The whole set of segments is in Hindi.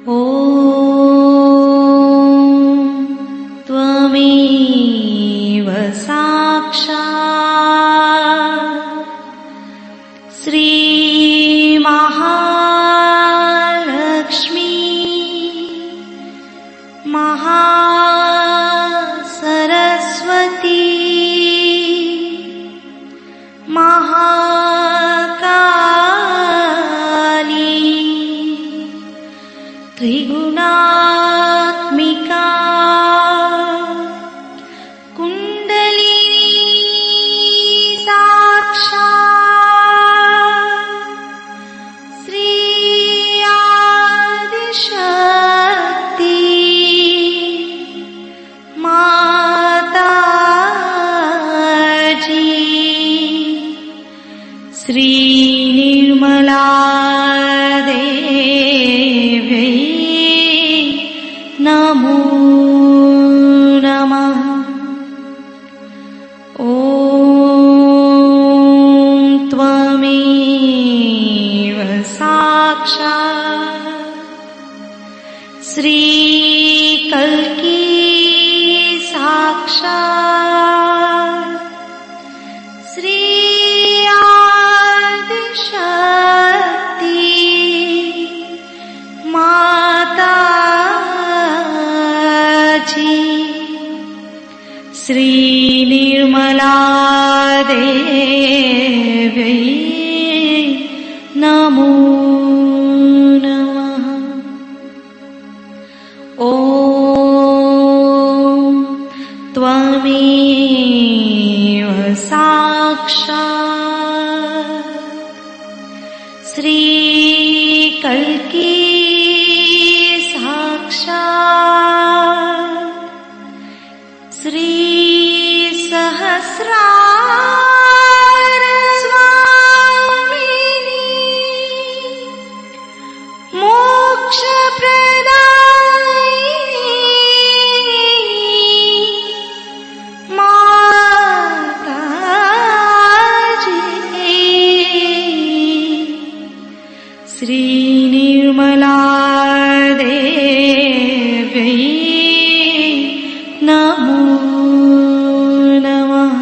ॐ त्वमेव साक्षात् श्रीमहालक्ष्मी महासरस्वती महाकाली त्रिगुणात्मिका कुण्डलिनी साक्षात् श्री आदिशक्ति माताजी श्री निर्मला देवी नमो नमः। ॐ त्वमेव साक्षात् श्री कल्की साक्षात् श्री आदिशक्ति माताजी श्री निर्मला देवी नमो नमः। ॐ त्वमेव साक्षात् श्री कल्की साक्षात् श्री सहस्रार स्वामिनी मोक्ष प्रदायिनी माताजी श्री निर्मला देवी नमो नमः।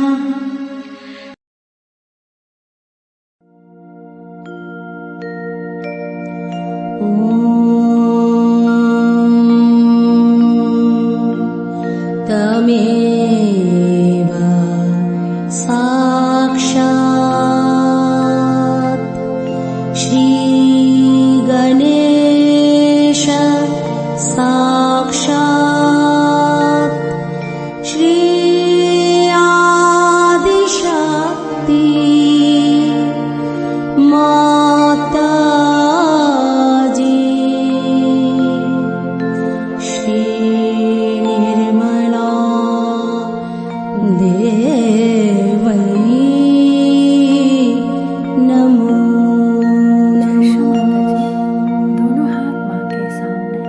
तमेव साक्षात् श्री गणेश साक्षात् श्री आदिशक्ति माताजी श्री निर्मला देवी नमो दोनों हाथ माँ के सामने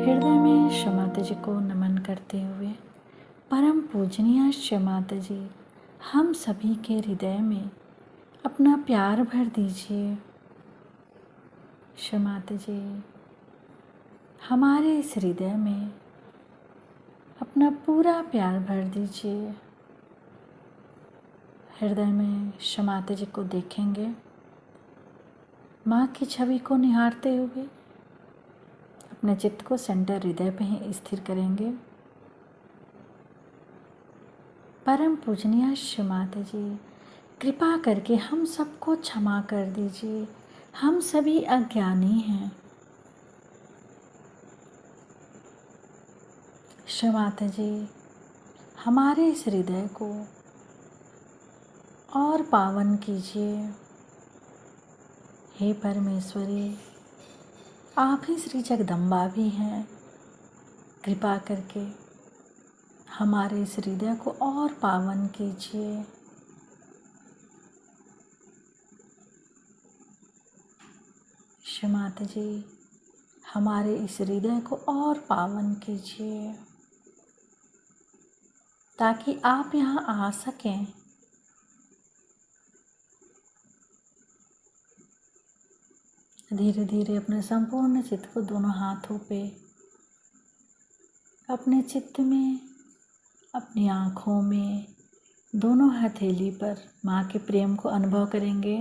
हृदय में श्री माता जी को नमन करते हुए परम पूजनीय श्री माता जी हम सभी के हृदय में अपना प्यार भर दीजिए। श्री माता जी हमारे इस हृदय में अपना पूरा प्यार भर दीजिए। हृदय में श्री माता जी को देखेंगे, माँ की छवि को निहारते हुए अपने चित्त को सेंटर हृदय पे ही स्थिर करेंगे। परम पूजनीय श्री माता जी कृपा करके हम सबको क्षमा कर दीजिए, हम सभी अज्ञानी हैं। श्री माता जी हमारे इस हृदय को और पावन कीजिए। हे परमेश्वरी, आप ही श्री जगदम्बा भी हैं। कृपा करके हमारे इस हृदय को और पावन कीजिए। श्री माता जी हमारे इस हृदय को और पावन कीजिए ताकि आप यहाँ आ सकें। धीरे धीरे अपने संपूर्ण चित्त को दोनों हाथों पे, अपने चित्त में, अपनी आँखों में, दोनों हथेली पर माँ के प्रेम को अनुभव करेंगे।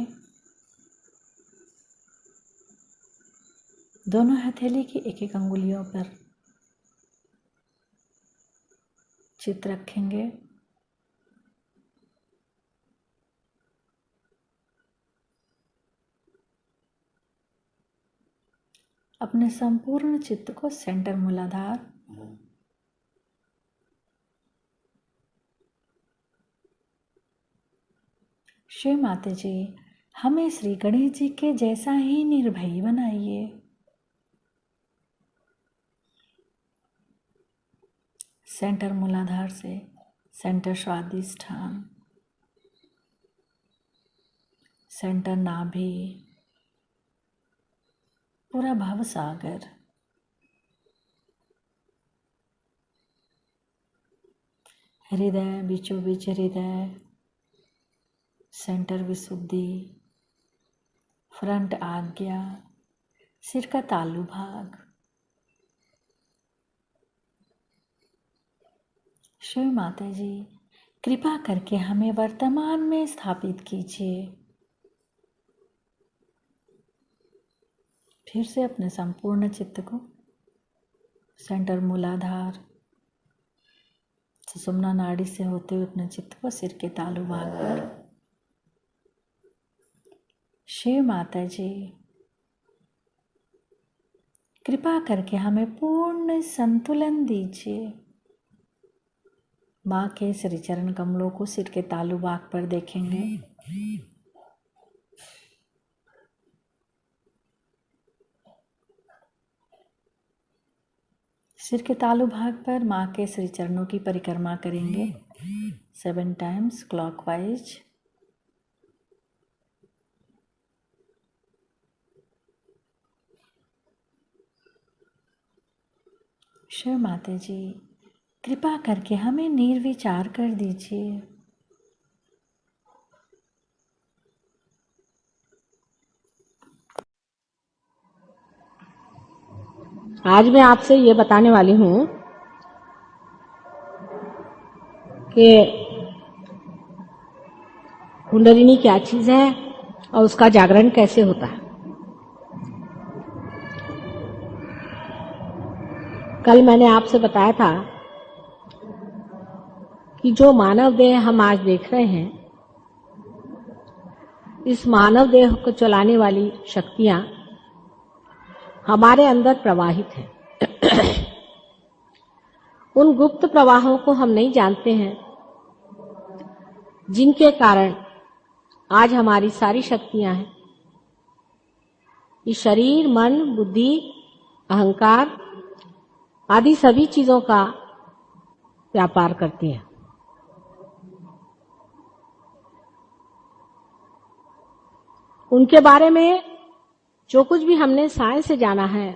दोनों हथेली की एक एक अंगुलियों पर चित्त रखेंगे। अपने संपूर्ण चित्त को सेंटर मूलाधार, श्री माता जी हमें श्री गणेश जी के जैसा ही निर्भय बनाइए। सेंटर मूलाधार से सेंटर स्वादिष्ठान, सेंटर नाभि, पूरा भव सागर, हृदय, बीचों बीच हृदय, सेंटर विशुद्धि, फ्रंट आज्ञा, सिर का तालु भाग। श्री माता जी कृपा करके हमें वर्तमान में स्थापित कीजिए। फिर से अपने संपूर्ण चित्त को सेंटर मूलाधार, सुषुम्ना नाड़ी से होते हुए अपने चित्त को सिर के तालु भाग पर। श्री माता जी कृपा करके हमें पूर्ण संतुलन दीजिए। माँ के श्री चरण कमलों को सिर के तालु भाग पर देखेंगे। सिर के तालु भाग पर माँ के श्री चरणों की परिक्रमा करेंगे 7 टाइम्स क्लॉकवाइज। श्री माता जी कृपा करके हमें निर्विचार कर दीजिए। आज मैं आपसे ये बताने वाली हूँ कि कुंडलिनी क्या चीज है और उसका जागरण कैसे होता है। कल मैंने आपसे बताया था कि जो मानव देह हम आज देख रहे हैं, इस मानव देह को चलाने वाली शक्तियां हमारे अंदर प्रवाहित हैं। उन गुप्त प्रवाहों को हम नहीं जानते हैं, जिनके कारण आज हमारी सारी शक्तियां हैं, इस शरीर, मन, बुद्धि, अहंकार आदि सभी चीजों का व्यापार करती हैं। उनके बारे में जो कुछ भी हमने साइंस से जाना है,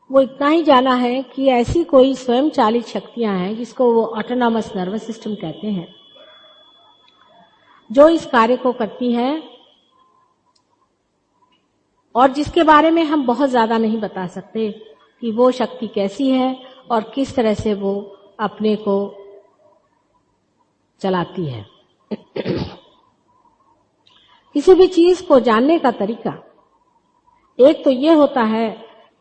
वो इतना ही जाना है कि ऐसी कोई स्वयं चालित शक्तियां हैं, जिसको वो ऑटोनॉमस नर्वस सिस्टम कहते हैं, जो इस कार्य को करती हैं और जिसके बारे में हम बहुत ज्यादा नहीं बता सकते कि वो शक्ति कैसी है और किस तरह से वो अपने को चलाती है। किसी भी चीज को जानने का तरीका एक तो ये होता है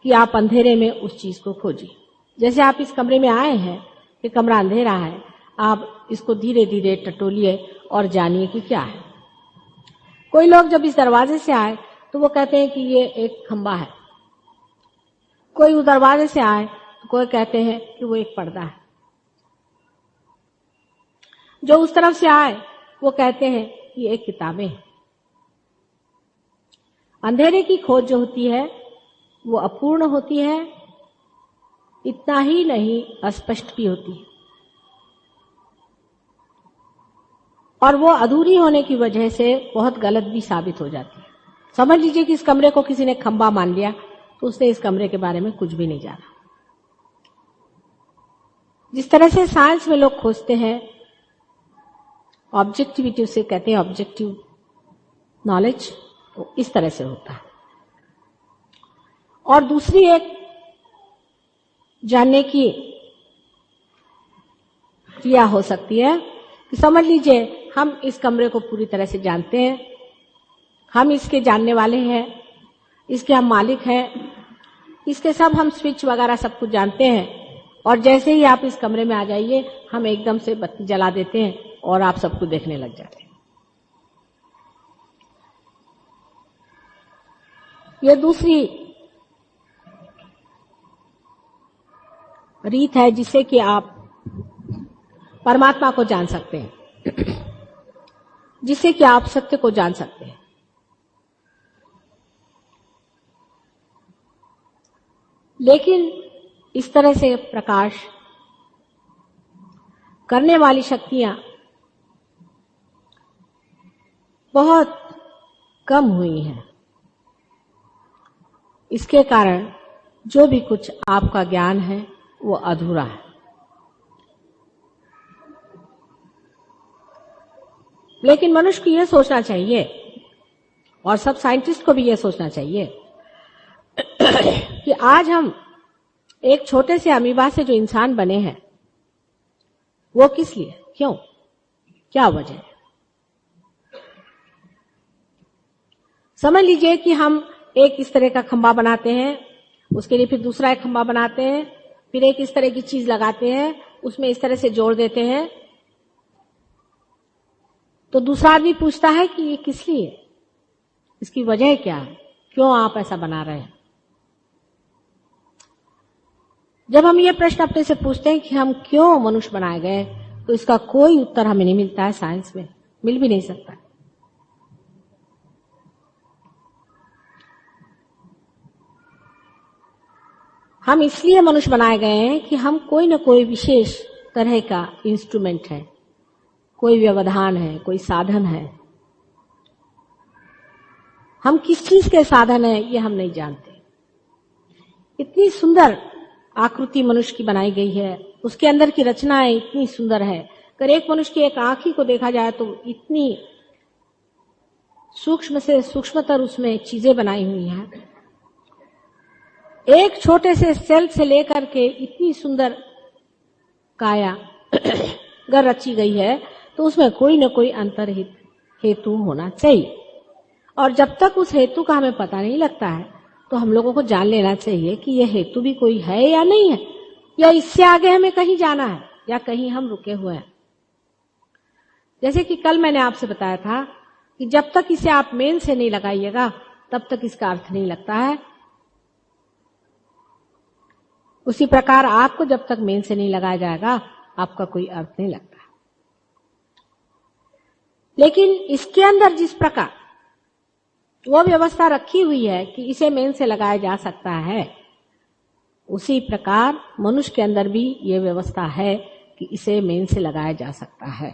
कि आप अंधेरे में उस चीज को खोजिए। जैसे आप इस कमरे में आए हैं, ये कमरा अंधेरा है, आप इसको धीरे धीरे टटोलिए और जानिए कि क्या है। कोई लोग जब इस दरवाजे से आए तो वो कहते हैं कि ये एक खंबा है, कोई उस दरवाजे से आए तो कोई कहते हैं कि वो एक पर्दा है, जो उस तरफ से आए वो कहते हैं कि एक किताबें हैं। अंधेरे की खोज जो होती है वो अपूर्ण होती है, इतना ही नहीं अस्पष्ट भी होती है, और वो अधूरी होने की वजह से बहुत गलत भी साबित हो जाती है। समझ लीजिए कि इस कमरे को किसी ने खंबा मान लिया तो उसने इस कमरे के बारे में कुछ भी नहीं जाना। जिस तरह से साइंस में लोग खोजते हैं ऑब्जेक्टिविटी, उसे कहते हैं ऑब्जेक्टिव नॉलेज, तो इस तरह से होता है। और दूसरी एक जानने की क्रिया हो सकती है कि समझ लीजिए हम इस कमरे को पूरी तरह से जानते हैं, हम इसके जानने वाले हैं, इसके हम मालिक हैं, इसके सब हम स्विच वगैरह सब कुछ जानते हैं, और जैसे ही आप इस कमरे में आ जाइए हम एकदम से बत्ती जला देते हैं और आप सब कुछ देखने लग जाते हैं। ये दूसरी रीत है जिससे कि आप परमात्मा को जान सकते हैं, जिससे कि आप सत्य को जान सकते हैं। लेकिन इस तरह से प्रकाश करने वाली शक्तियां बहुत कम हुई हैं। इसके कारण जो भी कुछ आपका ज्ञान है वो अधूरा है। लेकिन मनुष्य को यह सोचना चाहिए, और सब साइंटिस्ट को भी यह सोचना चाहिए कि आज हम एक छोटे से अमीबा से जो इंसान बने हैं वो किस लिए, क्यों, क्या वजह है। समझ लीजिए कि हम एक इस तरह का खंभा बनाते हैं, उसके लिए फिर दूसरा एक खंभा बनाते हैं, फिर एक इस तरह की चीज लगाते हैं, उसमें इस तरह से जोड़ देते हैं, तो दूसरा आदमी पूछता है कि ये किस लिए, इसकी वजह क्या है, क्यों आप ऐसा बना रहे हैं। जब हम ये प्रश्न अपने से पूछते हैं कि हम क्यों मनुष्य बनाए गए, तो इसका कोई उत्तर हमें नहीं मिलता है, साइंस में मिल भी नहीं सकता। हम इसलिए मनुष्य बनाए गए हैं कि हम कोई न कोई विशेष तरह का इंस्ट्रूमेंट है, कोई व्यवधान है, कोई साधन है। हम किस चीज के साधन है ये हम नहीं जानते। इतनी सुंदर आकृति मनुष्य की बनाई गई है, उसके अंदर की रचनाएं इतनी सुंदर है। अगर एक मनुष्य की एक आंख ही को देखा जाए तो इतनी सूक्ष्म से सूक्ष्मतर उसमें चीजें बनाई हुई हैं। एक छोटे से सेल से लेकर के इतनी सुंदर काया अगर रची गई है तो उसमें कोई न कोई अंतर्हित हेतु होना चाहिए। और जब तक उस हेतु का हमें पता नहीं लगता है तो हम लोगों को जान लेना चाहिए कि यह हेतु भी कोई है या नहीं है, या इससे आगे हमें कहीं जाना है, या कहीं हम रुके हुए हैं। जैसे कि कल मैंने आपसे बताया था कि जब तक इसे आप मेन से नहीं लगाइएगा तब तक इसका अर्थ नहीं लगता है। उसी प्रकार आपको जब तक मेन से नहीं लगाया जाएगा आपका कोई अर्थ नहीं लगता। लेकिन इसके अंदर जिस प्रकार वो व्यवस्था रखी हुई है कि इसे मेन से लगाया जा सकता है, उसी प्रकार मनुष्य के अंदर भी ये व्यवस्था है कि इसे मेन से लगाया जा सकता है।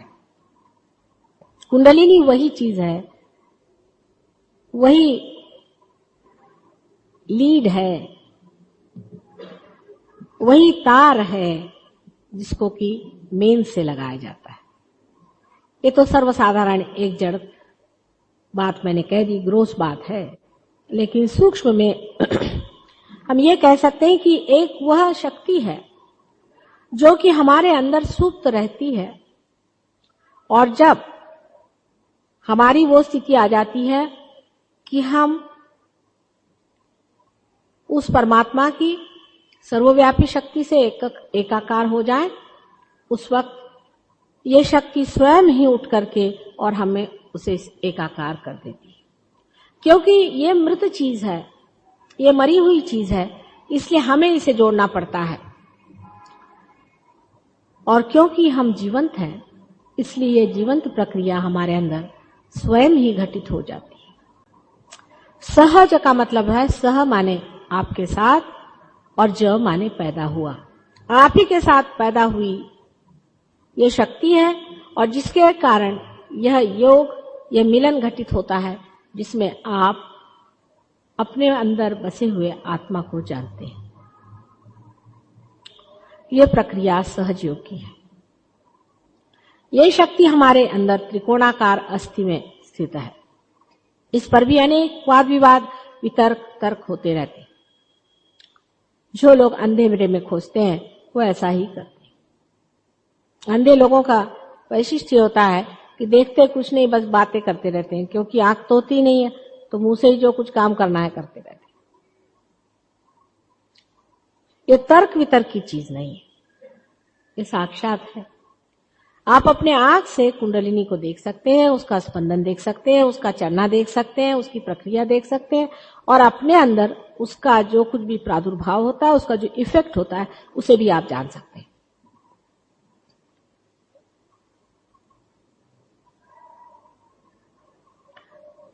कुंडलिनी वही चीज है, वही लीड है, वही तार है जिसको कि मेन से लगाया जाता है। ये तो सर्वसाधारण एक जड़ बात मैंने कह दी, ग्रोस बात है। लेकिन सूक्ष्म में हम ये कह सकते हैं कि एक वह शक्ति है जो कि हमारे अंदर सुप्त रहती है, और जब हमारी वो स्थिति आ जाती है कि हम उस परमात्मा की सर्वव्यापी शक्ति से एकाकार हो जाए, उस वक्त ये शक्ति स्वयं ही उठ करके और हमें उसे एकाकार कर देती है। क्योंकि ये मृत चीज है, ये मरी हुई चीज है, इसलिए हमें इसे जोड़ना पड़ता है। और क्योंकि हम जीवंत हैं, इसलिए ये जीवंत प्रक्रिया हमारे अंदर स्वयं ही घटित हो जाती है। सहज का मतलब है, सह माने आपके साथ, और ज माने पैदा हुआ। आप ही के साथ पैदा हुई ये शक्ति है, और जिसके कारण यह योग, यह मिलन घटित होता है, जिसमें आप अपने अंदर बसे हुए आत्मा को जानते हैं। यह प्रक्रिया सहज योग की है। यह शक्ति हमारे अंदर त्रिकोणाकार अस्थि में स्थित है। इस पर भी अनेक वाद विवाद, वितर्क, तर्क होते रहते हैं। जो लोग अंधेरे में खोजते हैं वो ऐसा ही करते हैं। अंधे लोगों का वैशिष्ट्य होता है कि देखते कुछ नहीं, बस बातें करते रहते हैं, क्योंकि आंख तो होती नहीं है, तो मुंह से ही जो कुछ काम करना है करते रहते हैं। ये तर्क वितर्क की चीज नहीं है, ये साक्षात है। आप अपने आंख से कुंडलिनी को देख सकते हैं, उसका स्पंदन देख सकते हैं, उसका चलना देख सकते हैं, उसकी प्रक्रिया देख सकते हैं, और अपने अंदर उसका जो कुछ भी प्रादुर्भाव होता है, उसका जो इफेक्ट होता है, उसे भी आप जान सकते हैं।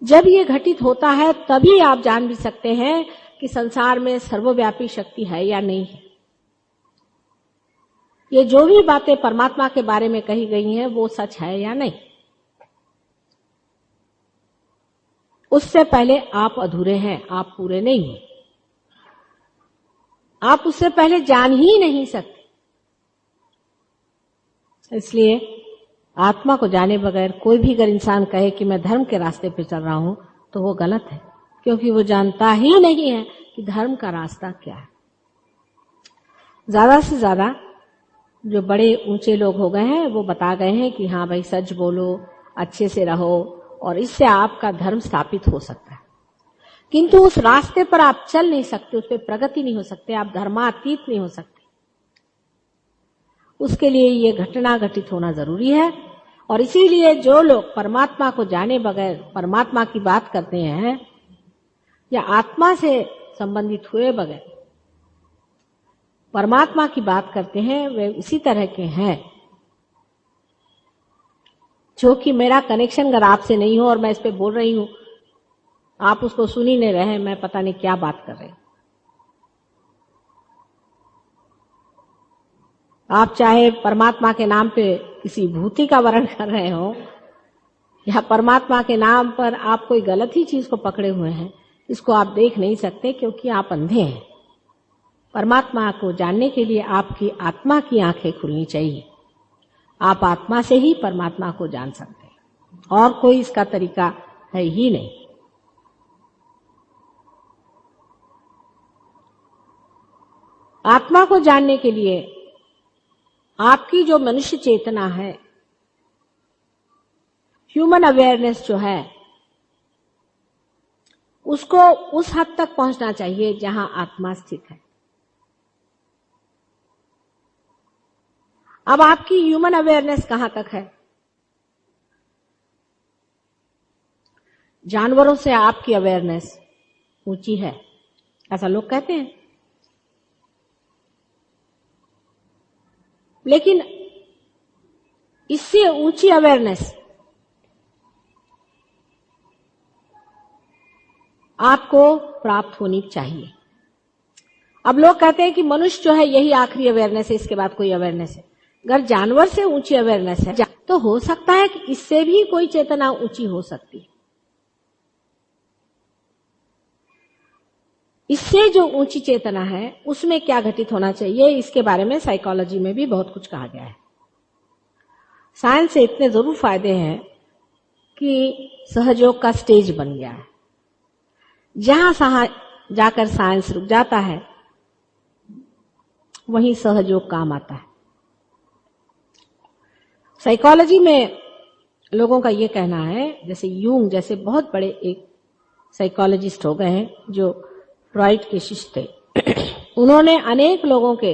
जब ये घटित होता है तभी आप जान भी सकते हैं कि संसार में सर्वव्यापी शक्ति है या नहीं है। ये जो भी बातें परमात्मा के बारे में कही गई हैं वो सच है या नहीं। उससे पहले आप अधूरे हैं, आप पूरे नहीं हैं। आप उससे पहले जान ही नहीं सकते। इसलिए आत्मा को जाने बगैर कोई भी अगर इंसान कहे कि मैं धर्म के रास्ते पे चल रहा हूं तो वो गलत है, क्योंकि वो जानता ही नहीं है कि धर्म का रास्ता क्या है। ज्यादा से ज्यादा जो बड़े ऊंचे लोग हो गए हैं वो बता गए हैं कि हाँ भाई सच बोलो, अच्छे से रहो, और इससे आपका धर्म स्थापित हो सकता है। किंतु उस रास्ते पर आप चल नहीं सकते, उस पर प्रगति नहीं हो सकते, आप धर्मातीत नहीं हो सकते। उसके लिए ये घटना घटित होना जरूरी है। और इसीलिए जो लोग परमात्मा को जाने बगैर परमात्मा की बात करते हैं या आत्मा से संबंधित हुए बगैर परमात्मा की बात करते हैं, वे इसी तरह के हैं जो कि मेरा कनेक्शन अगर आपसे नहीं हो और मैं इस पे बोल रही हूं, आप उसको सुन ही नहीं रहे, मैं पता नहीं क्या बात कर रही हूं। आप चाहे परमात्मा के नाम पे किसी भूति का वर्ण कर रहे हो या परमात्मा के नाम पर आप कोई गलत ही चीज को पकड़े हुए हैं, इसको आप देख नहीं सकते क्योंकि आप अंधे हैं। परमात्मा को जानने के लिए आपकी आत्मा की आंखें खुलनी चाहिए। आप आत्मा से ही परमात्मा को जान सकते हैं, और कोई इसका तरीका है ही नहीं। आत्मा को जानने के लिए आपकी जो मनुष्य चेतना है, ह्यूमन अवेयरनेस जो है, उसको उस हद तक पहुंचना चाहिए जहां आत्मा स्थित है। अब आपकी ह्यूमन अवेयरनेस कहां तक है? जानवरों से आपकी अवेयरनेस ऊंची है, ऐसा लोग कहते हैं। लेकिन इससे ऊंची अवेयरनेस आपको प्राप्त होनी चाहिए। अब लोग कहते हैं कि मनुष्य जो है यही आखिरी अवेयरनेस है, इसके बाद कोई अवेयरनेस है। अगर जानवर से ऊंची अवेयरनेस है तो हो सकता है कि इससे भी कोई चेतना ऊंची हो सकती है। इससे जो ऊंची चेतना है उसमें क्या घटित होना चाहिए, इसके बारे में साइकोलॉजी में भी बहुत कुछ कहा गया है। साइंस से इतने जरूर फायदे हैं कि सहयोग का स्टेज बन गया है। जहां जाकर साइंस रुक जाता है वहीं सहयोग काम आता है। साइकोलॉजी में लोगों का यह कहना है, जैसे यूंग जैसे बहुत बड़े एक साइकोलॉजिस्ट हो गए हैं जो फ्रॉइड के शिष्य थे, उन्होंने अनेक लोगों के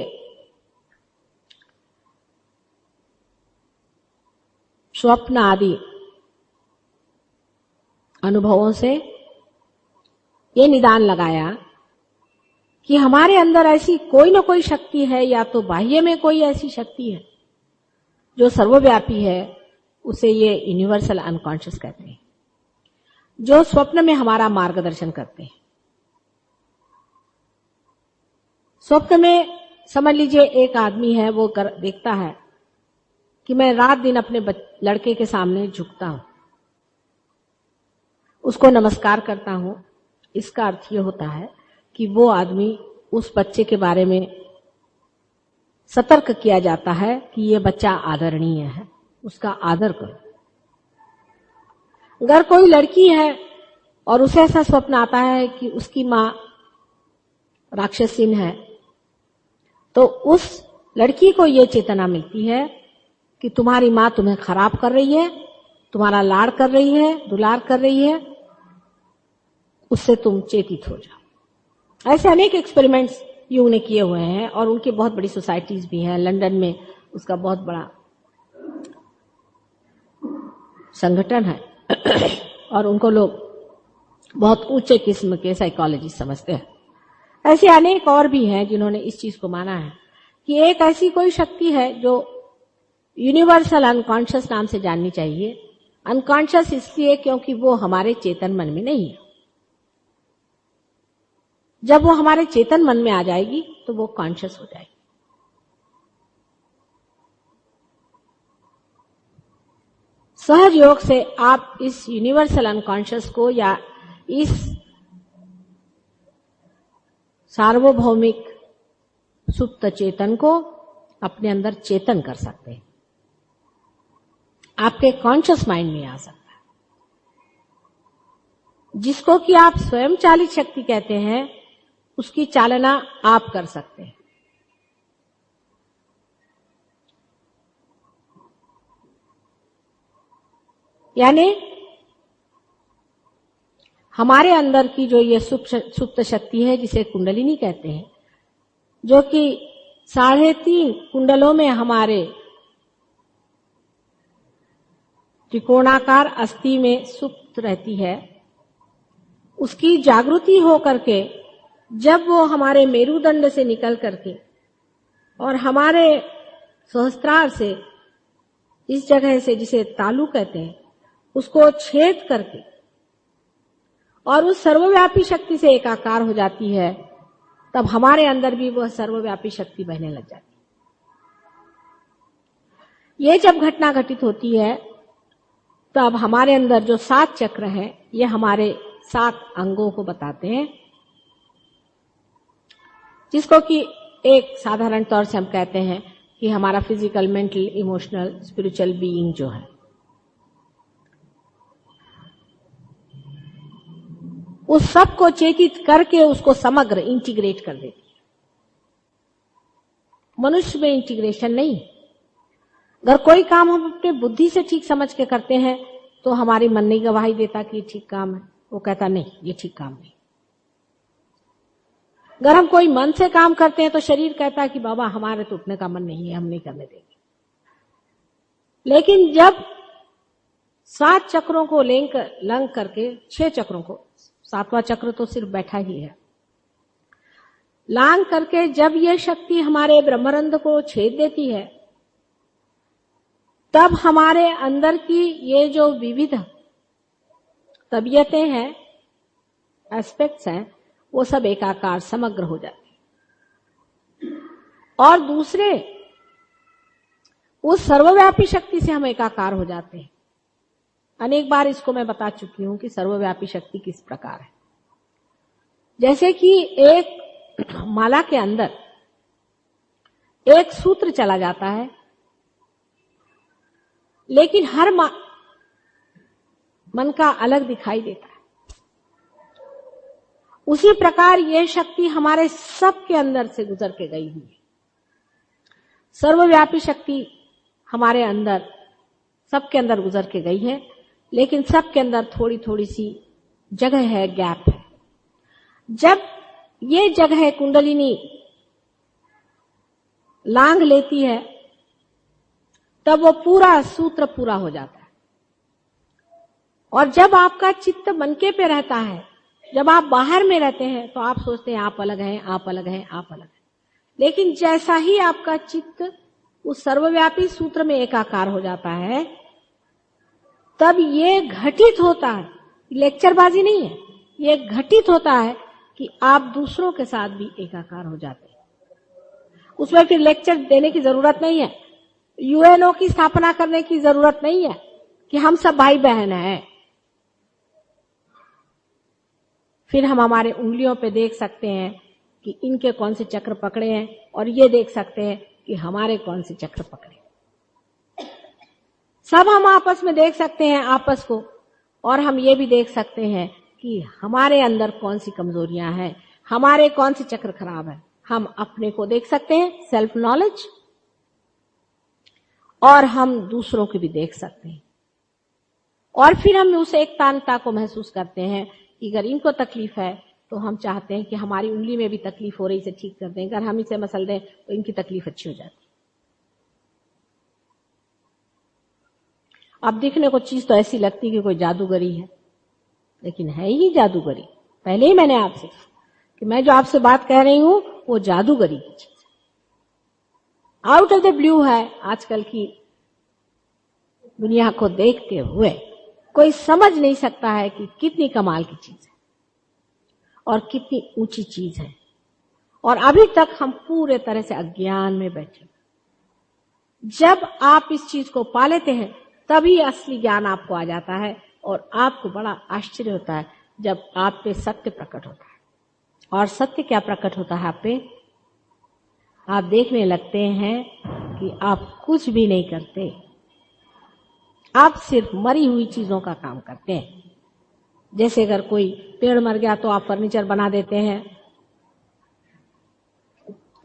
स्वप्न आदि अनुभवों से ये निदान लगाया कि हमारे अंदर ऐसी कोई न कोई शक्ति है, या तो बाह्य में कोई ऐसी शक्ति है जो सर्वव्यापी है, उसे ये यूनिवर्सल अनकॉन्शियस कहते हैं, जो स्वप्न में हमारा मार्गदर्शन करते हैं। स्वप्न में समझ लीजिए एक आदमी है, वो देखता है कि मैं रात दिन अपने लड़के के सामने झुकता हूं, उसको नमस्कार करता हूं। इसका अर्थ ये होता है कि वो आदमी उस बच्चे के बारे में सतर्क किया जाता है कि ये बच्चा आदरणीय है, उसका आदर करो। अगर कोई लड़की है और उसे ऐसा स्वप्न आता है कि उसकी माँ राक्षसीन है, तो उस लड़की को ये चेतना मिलती है कि तुम्हारी माँ तुम्हें खराब कर रही है, तुम्हारा लाड़ कर रही है, दुलार कर रही है, उससे तुम चेतित हो जाओ। ऐसे अनेक एक्सपेरिमेंट्स यूं ने किए हुए हैं और उनकी बहुत बड़ी सोसाइटीज भी हैं। लंदन में उसका बहुत बड़ा संगठन है और उनको लोग बहुत ऊंचे किस्म के साइकोलॉजिस्ट समझते हैं। ऐसे अनेक और भी हैं जिन्होंने इस चीज को माना है कि एक ऐसी कोई शक्ति है जो यूनिवर्सल अनकॉन्शियस नाम से जाननी चाहिए। अनकॉन्शियस इसलिए क्योंकि वो हमारे चेतन मन में नहीं है। जब वो हमारे चेतन मन में आ जाएगी तो वो कॉन्शियस हो जाएगी। सहज योग से आप इस यूनिवर्सल अनकॉन्शियस को या इस सार्वभौमिक सुप्त चेतन को अपने अंदर चेतन कर सकते हैं। आपके कॉन्शियस माइंड में आ सकता है, जिसको कि आप स्वयं चालित शक्ति कहते हैं, उसकी चालना आप कर सकते हैं। यानी हमारे अंदर की जो ये सुप्त शक्ति है, जिसे कुंडलिनी कहते हैं, जो कि 3.5 कुंडलों में हमारे त्रिकोणाकार अस्थि में सुप्त रहती है, उसकी जागृति हो करके जब वो हमारे मेरुदंड से निकल करके और हमारे सहस्त्रार से, इस जगह से जिसे तालु कहते हैं, उसको छेद करके और उस सर्वव्यापी शक्ति से एकाकार हो जाती है, तब हमारे अंदर भी वह सर्वव्यापी शक्ति बहने लग जाती है। ये जब घटना घटित होती है तब हमारे अंदर जो 7 चक्र हैं, ये हमारे 7 अंगों को बताते हैं, जिसको कि एक साधारण तौर से हम कहते हैं कि हमारा physical, mental, emotional, spiritual being जो है, उस सब को चेतित करके उसको समग्र इंटीग्रेट कर देती है। मनुष्य में इंटीग्रेशन नहीं। अगर कोई काम हम अपने बुद्धि से ठीक समझ के करते हैं तो हमारी मन नहीं गवाही देता कि ये ठीक काम है, वो कहता नहीं ये ठीक काम नहीं। अगर हम कोई मन से काम करते हैं तो शरीर कहता है कि बाबा हमारे तो उठने का मन नहीं है, हम नहीं करने देंगे। लेकिन जब 7 चक्रों को लंघ करके 6 चक्रों को, 7वां चक्र तो सिर्फ बैठा ही है, लांग करके जब ये शक्ति हमारे ब्रह्मरंध्र को छेद देती है, तब हमारे अंदर की ये जो विविध तबीयतें हैं, एस्पेक्ट्स हैं, वो सब एकाकार समग्र हो जाते हैं। और दूसरे, उस सर्वव्यापी शक्ति से हम एकाकार हो जाते हैं। अनेक बार इसको मैं बता चुकी हूं कि सर्वव्यापी शक्ति किस प्रकार है। जैसे कि एक माला के अंदर एक सूत्र चला जाता है, लेकिन हर मन का अलग दिखाई देता है। उसी प्रकार यह शक्ति हमारे सब के अंदर से गुजर के गई हुई है। सर्वव्यापी शक्ति हमारे अंदर, सबके अंदर गुजर के गई है, लेकिन सबके अंदर थोड़ी थोड़ी सी जगह है, गैप है। जब ये जगह कुंडलिनी लांग लेती है तब वो पूरा सूत्र पूरा हो जाता है। और जब आपका चित्त मनके पे रहता है, जब आप बाहर में रहते हैं तो आप सोचते हैं आप अलग हैं, आप अलग हैं, आप अलग हैं। लेकिन जैसा ही आपका चित्त उस सर्वव्यापी सूत्र में एकाकार हो जाता है, तब ये घटित होता है, लेक्चरबाजी नहीं है, ये घटित होता है कि आप दूसरों के साथ भी एकाकार हो जाते हैं। उसमें फिर लेक्चर देने की जरूरत नहीं है, यूएनओ की स्थापना करने की जरूरत नहीं है कि हम सब भाई बहन हैं। फिर हम हमारे उंगलियों पे देख सकते हैं कि इनके कौन से चक्र पकड़े हैं, और ये देख सकते हैं कि हमारे कौन से चक्र पकड़े। सब हम आपस में देख सकते हैं आपस को, और हम ये भी देख सकते हैं कि हमारे अंदर कौन सी कमजोरियां हैं, हमारे कौन से चक्र खराब है। हम अपने को देख सकते हैं, सेल्फ नॉलेज, और हम दूसरों को भी देख सकते हैं। और फिर हम उस एकतांता को महसूस करते हैं कि अगर इनको तकलीफ है तो हम चाहते हैं कि हमारी उंगली में भी तकलीफ हो रही, इसे ठीक कर दें। अगर हम इसे मसल दें तो इनकी तकलीफ अच्छी हो जाती। अब दिखने को चीज तो ऐसी लगती कि कोई जादूगरी है, लेकिन है ही जादूगरी। पहले ही मैंने आपसे कि मैं जो आपसे बात कह रही हूं वो जादूगरी की चीज है, आउट ऑफ द ब्लू है। आजकल की दुनिया को देखते हुए कोई समझ नहीं सकता है कि कितनी कमाल की चीज है और कितनी ऊंची चीज है, और अभी तक हम पूरे तरह से अज्ञान में बैठे। जब आप इस चीज को पा लेते हैं तभी असली ज्ञान आपको आ जाता है, और आपको बड़ा आश्चर्य होता है जब आप पे सत्य प्रकट होता है। और सत्य क्या प्रकट होता है आप पे? आप देखने लगते हैं कि आप कुछ भी नहीं करते, आप सिर्फ मरी हुई चीजों का काम करते हैं। जैसे अगर कोई पेड़ मर गया तो आप फर्नीचर बना देते हैं,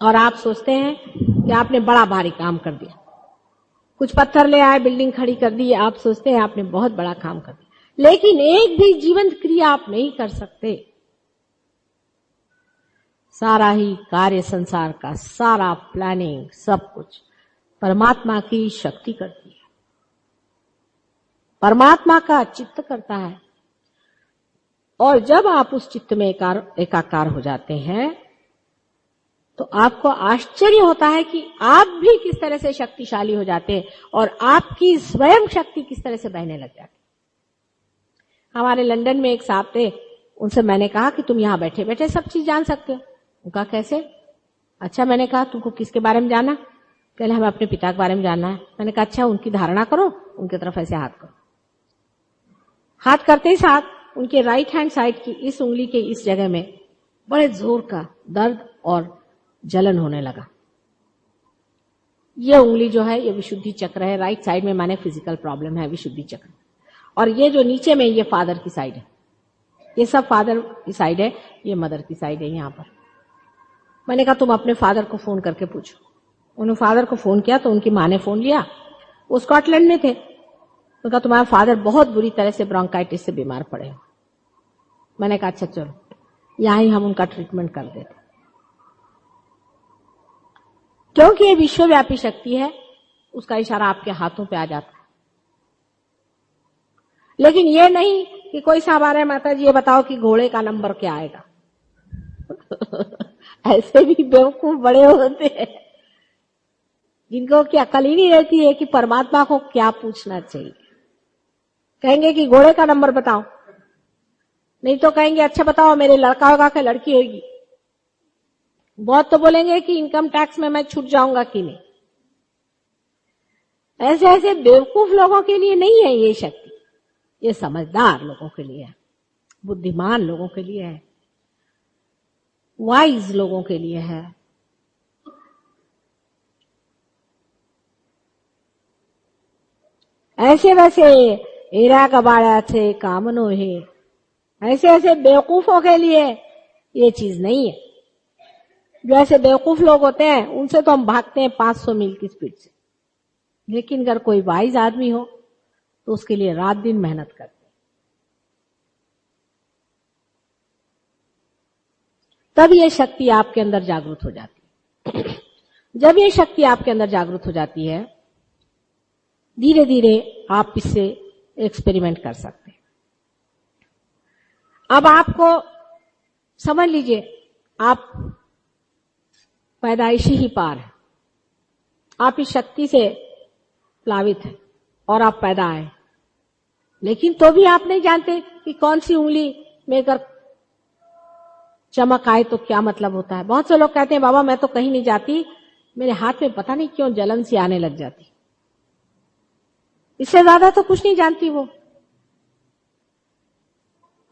और आप सोचते हैं कि आपने बड़ा भारी काम कर दिया। कुछ पत्थर ले आए, बिल्डिंग खड़ी कर दी, आप सोचते हैं आपने बहुत बड़ा काम कर दिया, लेकिन एक भी जीवंत क्रिया आप नहीं कर सकते। सारा ही कार्य, संसार का सारा प्लानिंग, सब कुछ परमात्मा की शक्ति करती है, परमात्मा का चित्त करता है। और जब आप उस चित्त में एकाकार हो जाते हैं तो आपको आश्चर्य होता है कि आप भी किस तरह से शक्तिशाली हो जाते हैं, और आपकी स्वयं शक्ति किस तरह से बहने लग जाती है। हमारे लंदन में एक साहब थे, उनसे मैंने कहा कि तुम यहां बैठे बैठे सब चीज जान सकते हो। उनका कैसे? अच्छा, मैंने कहा तुमको किसके बारे में जानना? कहले हमें अपने पिता के बारे में जानना है। मैंने कहा अच्छा, उनकी धारणा करो, उनकी तरफ ऐसे हाथ करो। हाथ करते ही साथ उनके राइट हैंड साइड की इस उंगली के इस जगह में बड़े जोर का दर्द और जलन होने लगा। ये उंगली जो है ये विशुद्धि चक्र है, राइट साइड में माने फिजिकल प्रॉब्लम है, विशुद्धि चक्र। और ये जो नीचे में ये फादर की साइड है, ये सब फादर की साइड है, ये मदर की साइड है। यहां पर मैंने कहा तुम अपने फादर को फोन करके पूछो। उन्होंने फादर को फोन किया तो उनकी माँ ने फोन लिया, वो स्कॉटलैंड में थे। तो कहा तुम्हारा फादर बहुत बुरी तरह से ब्रोंकाइटिस से बीमार पड़े हो। मैंने कहा अच्छा चलो यहां ही हम उनका ट्रीटमेंट कर देते, क्योंकि ये विश्वव्यापी शक्ति है, उसका इशारा आपके हाथों पे आ जाता है। लेकिन ये नहीं कि कोई साहब आ रहा है, माता जी ये बताओ कि घोड़े का नंबर क्या आएगा। ऐसे भी बेवकूफ बड़े होते हैं जिनको की अकल ही नहीं रहती है कि परमात्मा को क्या पूछना चाहिए। कहेंगे कि घोड़े का नंबर बताओ, नहीं तो कहेंगे अच्छा बताओ मेरे लड़का होगा कि लड़की होगी। बहुत तो बोलेंगे कि इनकम टैक्स में मैं छूट जाऊंगा कि नहीं। ऐसे ऐसे बेवकूफ लोगों के लिए नहीं है ये शक्ति, ये समझदार लोगों के लिए है, बुद्धिमान लोगों के लिए है, वाइज लोगों के लिए है। ऐसे वैसे एरा कबाड़ा थे कामनो है, ऐसे ऐसे बेवकूफों के लिए ये चीज नहीं है। जो ऐसे बेवकूफ लोग होते हैं उनसे तो हम भागते हैं 500 मील की स्पीड से, लेकिन अगर कोई वाइज आदमी हो तो उसके लिए रात दिन मेहनत करते हैं। तब ये शक्ति आपके अंदर जागृत हो जाती है। जब ये शक्ति आपके अंदर जागृत हो जाती है, धीरे धीरे आप इससे एक्सपेरिमेंट कर सकते हैं। अब आपको समझ लीजिए आप पैदाइशी ही पार है, आप इस शक्ति से प्लावित हैं और आप पैदा आए, लेकिन तो भी आप नहीं जानते कि कौन सी उंगली में अगर चमक आए तो क्या मतलब होता है। बहुत से लोग कहते हैं बाबा मैं तो कहीं नहीं जाती, मेरे हाथ में पता नहीं क्यों जलन सी आने लग जाती। इससे ज्यादा तो कुछ नहीं जानती वो।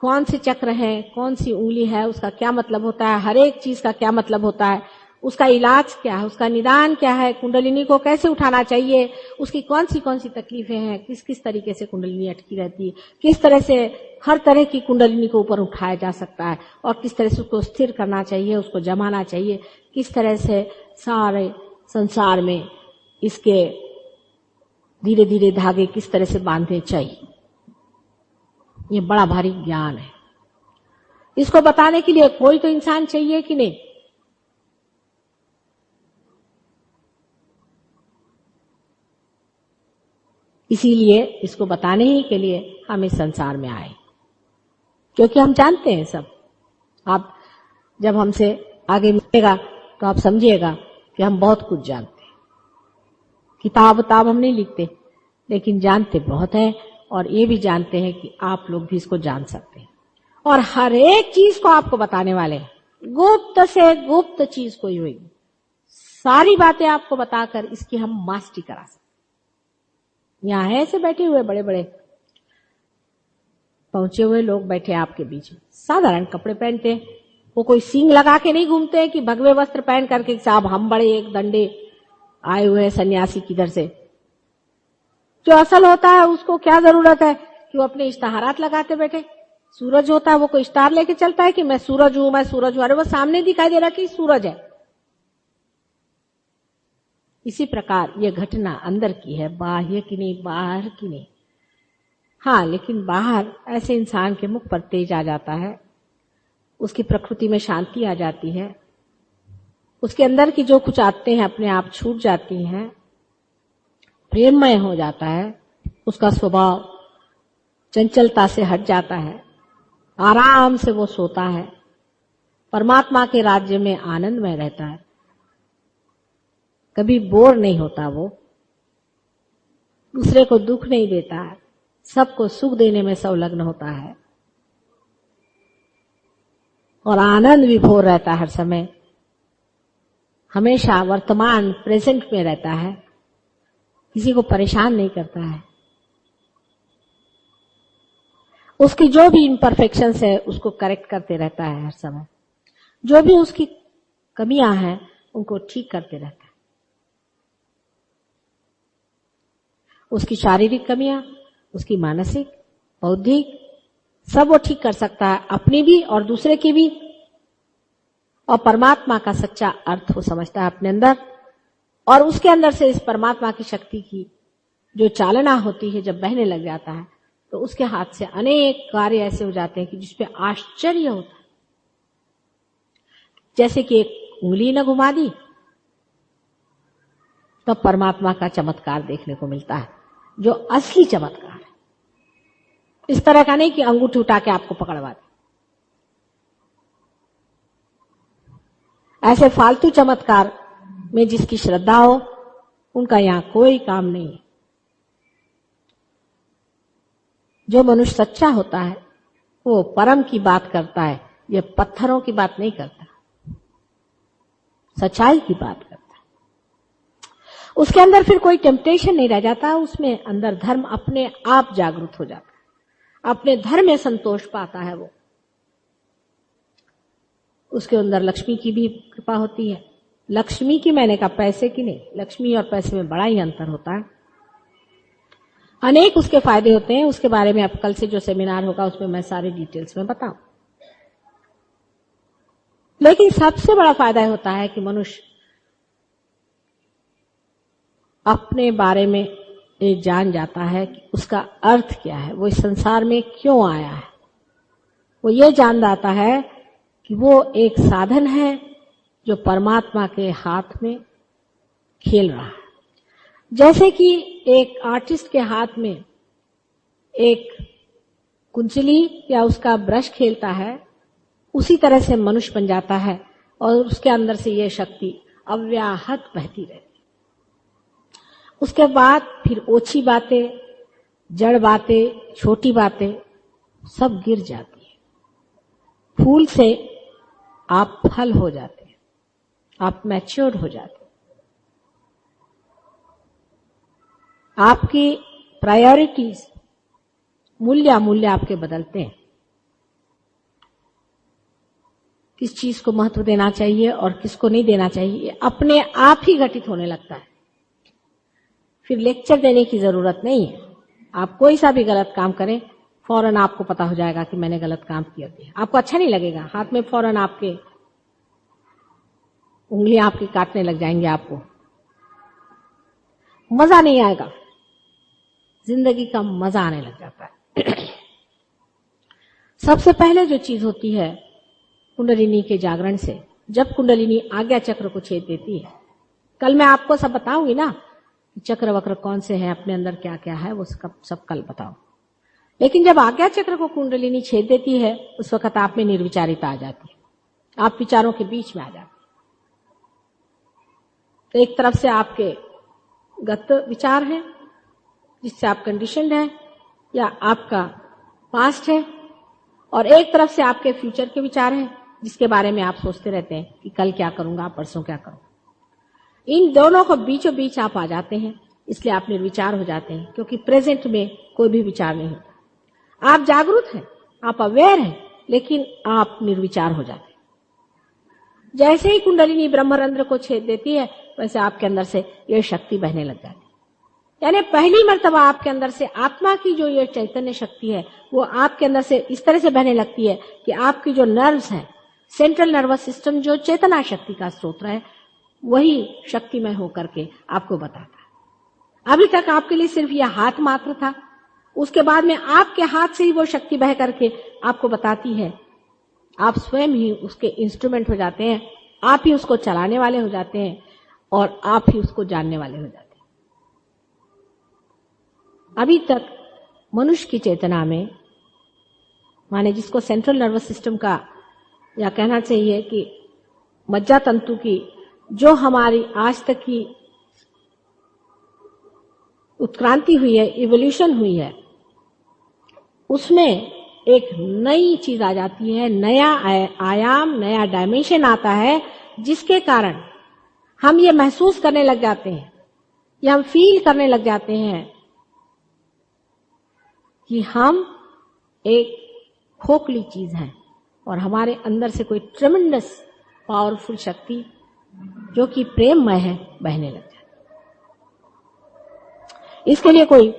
कौन से चक्र है, कौन सी उंगली है, उसका क्या मतलब होता है, हर एक चीज का क्या मतलब होता है, उसका इलाज क्या है, उसका निदान क्या है, कुंडलिनी को कैसे उठाना चाहिए, उसकी कौन सी तकलीफें हैं, किस किस तरीके से कुंडलिनी अटकी रहती है, किस तरह से हर तरह की कुंडलिनी को ऊपर उठाया जा सकता है और किस तरह से उसको स्थिर करना चाहिए, उसको जमाना चाहिए, किस तरह से सारे संसार में इसके धीरे धीरे धागे किस तरह से बांधने चाहिए। ये बड़ा भारी ज्ञान है। इसको बताने के लिए कोई तो इंसान चाहिए कि नहीं। इसीलिए इसको बताने ही के लिए हम इस संसार में आए, क्योंकि हम जानते हैं सब। आप जब हमसे आगे मिलेगा तो आप समझिएगा कि हम बहुत कुछ जानते हैं। किताब हम नहीं लिखते, लेकिन जानते बहुत है, और ये भी जानते हैं कि आप लोग भी इसको जान सकते हैं। और हर एक चीज को आपको बताने वाले हैं, गुप्त से गुप्त चीज कोई होगी, सारी बातें आपको बताकर इसकी हम मास्टरी करा सकते। यहां ऐसे बैठे हुए बड़े बड़े पहुंचे हुए लोग बैठे आपके बीच में, साधारण कपड़े पहनते हैं, वो कोई सींग लगा के नहीं घूमते हैं कि भगवे वस्त्र पहन करके साहब हम बड़े एक दंडे आए हुए हैं सन्यासी किधर से। जो असल होता है उसको क्या जरूरत है कि वो अपने इश्तहारात लगाते बैठे। सूरज होता है वो कोई स्टार लेके चलता है कि मैं सूरज हूं, मैं सूरज हूं। अरे वो सामने दिखाई दे रहा कि सूरज है। इसी प्रकार ये घटना अंदर की है, बाह्य की नहीं, बाहर की नहीं। हाँ, लेकिन बाहर ऐसे इंसान के मुख पर तेज आ जाता है, उसकी प्रकृति में शांति आ जाती है, उसके अंदर की जो कुछ आते हैं अपने आप छूट जाती हैं, प्रेममय हो जाता है, उसका स्वभाव चंचलता से हट जाता है, आराम से वो सोता है, परमात्मा के राज्य में आनंदमय रहता है, कभी बोर नहीं होता, वो दूसरे को दुख नहीं देता है, सबको सुख देने में संलग्न होता है और आनंद विभोर रहता है। हर समय हमेशा वर्तमान प्रेजेंट में रहता है, किसी को परेशान नहीं करता है। उसकी जो भी इम्परफेक्शंस है उसको करेक्ट करते रहता है हर समय, जो भी उसकी कमियां हैं उनको ठीक करते रहता है। उसकी शारीरिक कमियां, उसकी मानसिक, बौद्धिक, सब वो ठीक कर सकता है, अपनी भी और दूसरे की भी। और परमात्मा का सच्चा अर्थ वो समझता है अपने अंदर, और उसके अंदर से इस परमात्मा की शक्ति की जो चालना होती है, जब बहने लग जाता है तो उसके हाथ से अनेक कार्य ऐसे हो जाते हैं कि जिसपे आश्चर्य होता है। जैसे कि एक उंगली न घुमा दी तो परमात्मा का चमत्कार देखने को मिलता है, जो असली चमत्कार है। इस तरह का नहीं कि अंगूठी उठा के आपको पकड़वा दे। ऐसे फालतू चमत्कार में जिसकी श्रद्धा हो उनका यहां कोई काम नहीं है। जो मनुष्य सच्चा होता है वो परम की बात करता है, ये पत्थरों की बात नहीं करता, सच्चाई की बात करता है। उसके अंदर फिर कोई टेम्पटेशन नहीं रह जाता, उसमें अंदर धर्म अपने आप जागृत हो जाता है, अपने धर्म में संतोष पाता है। वो उसके अंदर लक्ष्मी की भी कृपा होती है। लक्ष्मी की मैंने कहा, पैसे की नहीं। लक्ष्मी और पैसे में बड़ा ही अंतर होता है। अनेक उसके फायदे होते हैं, उसके बारे में अब कल से जो सेमिनार होगा उसमें मैं सारे डिटेल्स में बताऊं। लेकिन सबसे बड़ा फायदा होता है कि मनुष्य अपने बारे में ये जान जाता है कि उसका अर्थ क्या है, वो इस संसार में क्यों आया है। वो ये जान जाता है कि वो एक साधन है जो परमात्मा के हाथ में खेल रहा है। जैसे कि एक आर्टिस्ट के हाथ में एक कुंचली या उसका ब्रश खेलता है, उसी तरह से मनुष्य बन जाता है और उसके अंदर से ये शक्ति अव्याहत बहती रहती। उसके बाद फिर ओछी बातें, जड़ बातें, छोटी बातें सब गिर जाती है। फूल से आप फल हो जाते हैं, आप मैच्योर हो जाते हैं। आपकी प्रायोरिटीज, मूल्य आपके बदलते हैं। किस चीज को महत्व देना चाहिए और किसको नहीं देना चाहिए, अपने आप ही घटित होने लगता है। फिर लेक्चर देने की जरूरत नहीं है। आप कोई सा भी गलत काम करें, फौरन आपको पता हो जाएगा कि मैंने गलत काम किया है। आपको अच्छा नहीं लगेगा, हाथ में फौरन आपके उंगलियां आपकी काटने लग जाएंगे, आपको मजा नहीं आएगा, जिंदगी का मजा आने लग जाता है। सबसे पहले जो चीज होती है कुंडलिनी के जागरण से, जब कुंडलिनी आज्ञा चक्र को छेद देती है, कल मैं आपको सब बताऊंगी ना, चक्र वक्र कौन से हैं, अपने अंदर क्या क्या है, वो सब कल बताओ। लेकिन जब आज्ञा चक्र को कुंडलिनी छेद देती है, उस वक्त आप में निर्विचारिता आ जाती है, आप विचारों के बीच में आ जाते हैं। तो एक तरफ से आपके गत विचार है जिससे आप कंडीशनड हैं या आपका पास्ट है, और एक तरफ से आपके फ्यूचर के विचार हैं जिसके बारे में आप सोचते रहते हैं कि कल क्या करूंगा, परसों क्या करूंगा। इन दोनों को बीचों बीच आप आ जाते हैं, इसलिए आप निर्विचार हो जाते हैं, क्योंकि प्रेजेंट में कोई भी विचार नहीं होता। आप जागरूक हैं, आप अवेयर हैं, लेकिन आप निर्विचार हो जाते हैं। जैसे ही कुंडलिनी ब्रह्मरंध्र को छेद देती है, वैसे आपके अंदर से ये शक्ति बहने लग जाती है। यानी पहली मर्तबा आपके अंदर से आत्मा की जो ये चैतन्य शक्ति है, वो आपके अंदर से इस तरह से बहने लगती है कि आपकी जो नर्व्स हैं, सेंट्रल नर्वस सिस्टम जो चेतना शक्ति का स्रोत है, वही शक्तिमय होकर के आपको बताता है। अभी तक आपके लिए सिर्फ यह हाथ मात्र था, उसके बाद में आपके हाथ से ही वो शक्ति बह करके आपको बताती है। आप स्वयं ही उसके इंस्ट्रूमेंट हो जाते हैं, आप ही उसको चलाने वाले हो जाते हैं, और आप ही उसको जानने वाले हो जाते हैं। अभी तक मनुष्य की चेतना में, माने जिसको सेंट्रल नर्वस सिस्टम का, या कहना चाहिए कि मज्जा तंतु की जो हमारी आज तक की उत्क्रांति हुई है, इवोल्यूशन हुई है, उसमें एक नई चीज आ जाती है, नया आयाम, नया डायमेंशन आता है, जिसके कारण हम ये महसूस करने लग जाते हैं, या हम फील करने लग जाते हैं कि हम एक खोखली चीज हैं और हमारे अंदर से कोई ट्रेमेंडस पावरफुल शक्ति जो कि प्रेममय है बहने लग जाए। इसके लिए कोई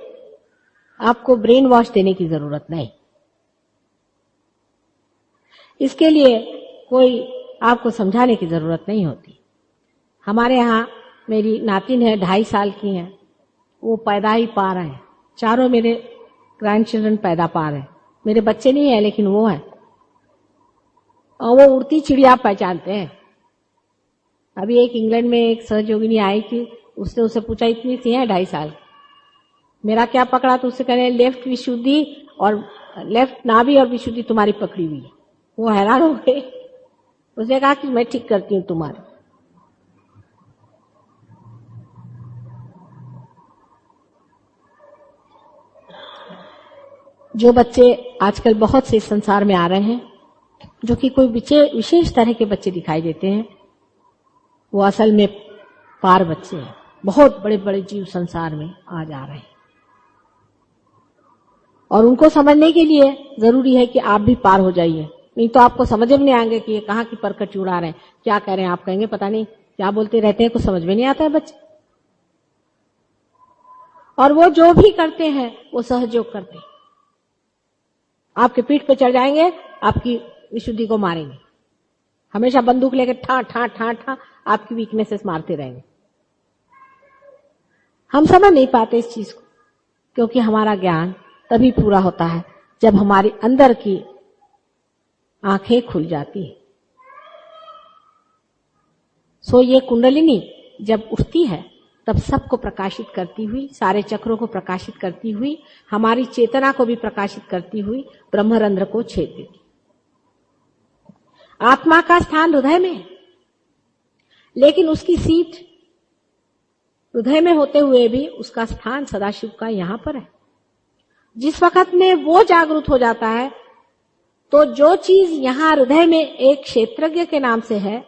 आपको ब्रेन वॉश देने की जरूरत नहीं, इसके लिए कोई आपको समझाने की जरूरत नहीं होती। हमारे यहाँ मेरी नातिन है, 2.5 साल की है, वो पैदा ही पा रहे हैं, चारों मेरे ग्रैंड चिल्ड्रन पैदा पा रहे हैं। मेरे बच्चे नहीं है लेकिन वो है, और वो उड़ती चिड़िया पहचानते हैं। अभी एक इंग्लैंड में एक सहयोगिनी आई थी, उसने उससे पूछा इतनी सी है 2.5 साल, मेरा क्या पकड़ा, तो उससे कहने लेफ्ट विशुद्धि और लेफ्ट नाभि और विशुद्धि तुम्हारी पकड़ी हुई है। वो हैरान हो गए, उसने कहा कि मैं ठीक करती हूँ तुम्हारी। जो बच्चे आजकल बहुत से संसार में आ रहे हैं, जो कि कोई विशेष तरह के बच्चे दिखाई देते हैं, वो असल में पार बच्चे हैं। बहुत बड़े बड़े जीव संसार में आ जा रहे हैं, और उनको समझने के लिए जरूरी है कि आप भी पार हो जाइए, नहीं तो आपको समझ में नहीं आएंगे कि ये कहाँ की परकट उड़ा रहे हैं, क्या कह रहे हैं। आप कहेंगे पता नहीं क्या बोलते रहते हैं, कुछ समझ में नहीं आता है बच्चे। और वो जो भी करते हैं वो सहयोग करते हैं, आपके पीठ पे चढ़ जाएंगे, आपकी विशुद्धि को मारेंगे, हमेशा बंदूक लेकर ठा ठा ठा ठा आपकी वीकनेसेस मारते रहेंगे। हम समझ नहीं पाते इस चीज को, क्योंकि हमारा ज्ञान तभी पूरा होता है जब हमारी अंदर की आंखें खुल जाती है। सो ये कुंडलिनी जब उठती है तब सबको प्रकाशित करती हुई, सारे चक्रों को प्रकाशित करती हुई, हमारी चेतना को भी प्रकाशित करती हुई ब्रह्मरंध्र को छेद देती। आत्मा का स्थान हृदय में है, लेकिन उसकी सीट हृदय में होते हुए भी उसका स्थान सदाशिव का यहां पर है। जिस वक्त में वो जागरूक हो जाता है, तो जो चीज यहां हृदय में एक क्षेत्रज्ञ के नाम से है,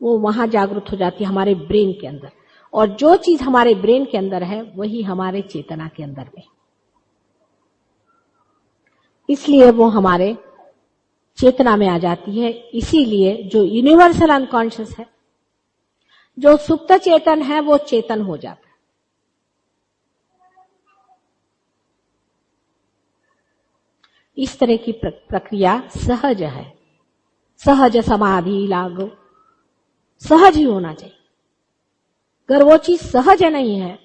वो वहां जागरूक हो जाती है हमारे ब्रेन के अंदर, और जो चीज हमारे ब्रेन के अंदर है वही हमारे चेतना के अंदर में। इसलिए वो हमारे चेतना में आ जाती है। इसीलिए जो यूनिवर्सल अनकॉन्शियस है, जो सुप्त चेतन है, वो चेतन हो जाता है। इस तरह की प्रक्रिया सहज है। सहज समाधि लागो, सहज ही होना चाहिए। अगर वो चीज सहज नहीं है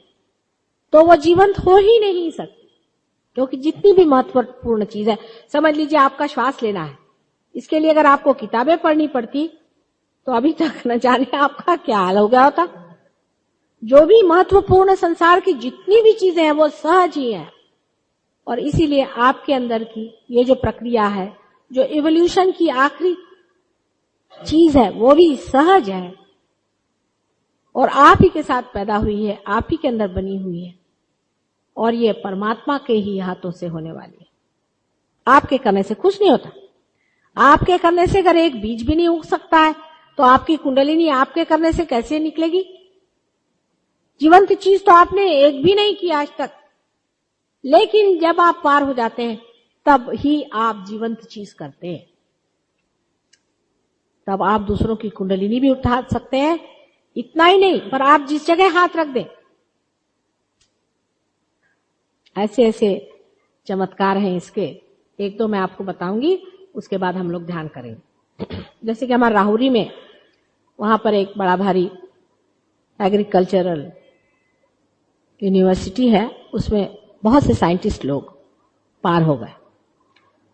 तो वो जीवंत हो ही नहीं सकती। क्योंकि जितनी भी महत्वपूर्ण चीज है, समझ लीजिए आपका श्वास लेना है, इसके लिए अगर आपको किताबें पढ़नी पड़ती तो अभी तक न जाने आपका क्या हाल हो गया होता। जो भी महत्वपूर्ण संसार की जितनी भी चीजें हैं वो सहज ही है। और इसीलिए आपके अंदर की ये जो प्रक्रिया है, जो इवोल्यूशन की आखिरी चीज है, वो भी सहज है और आप ही के साथ पैदा हुई है, आप ही के अंदर बनी हुई है और ये परमात्मा के ही हाथों से होने वाली है। आपके करने से कुछ नहीं होता। आपके करने से अगर एक बीज भी नहीं उग सकता है तो आपकी कुंडलिनी आपके करने से कैसे निकलेगी? जीवंत चीज तो आपने एक भी नहीं की आज तक। लेकिन जब आप पार हो जाते हैं तब ही आप जीवंत चीज करते हैं। तब आप दूसरों की कुंडलिनी भी उठा सकते हैं। इतना ही नहीं, पर आप जिस जगह हाथ रख दें, ऐसे ऐसे चमत्कार हैं इसके। एक तो मैं आपको बताऊंगी, उसके बाद हम लोग ध्यान करेंगे। जैसे कि हमारे राहुरी में, वहां पर एक बड़ा भारी एग्रीकल्चरल यूनिवर्सिटी है, उसमें बहुत से साइंटिस्ट लोग पार हो गए।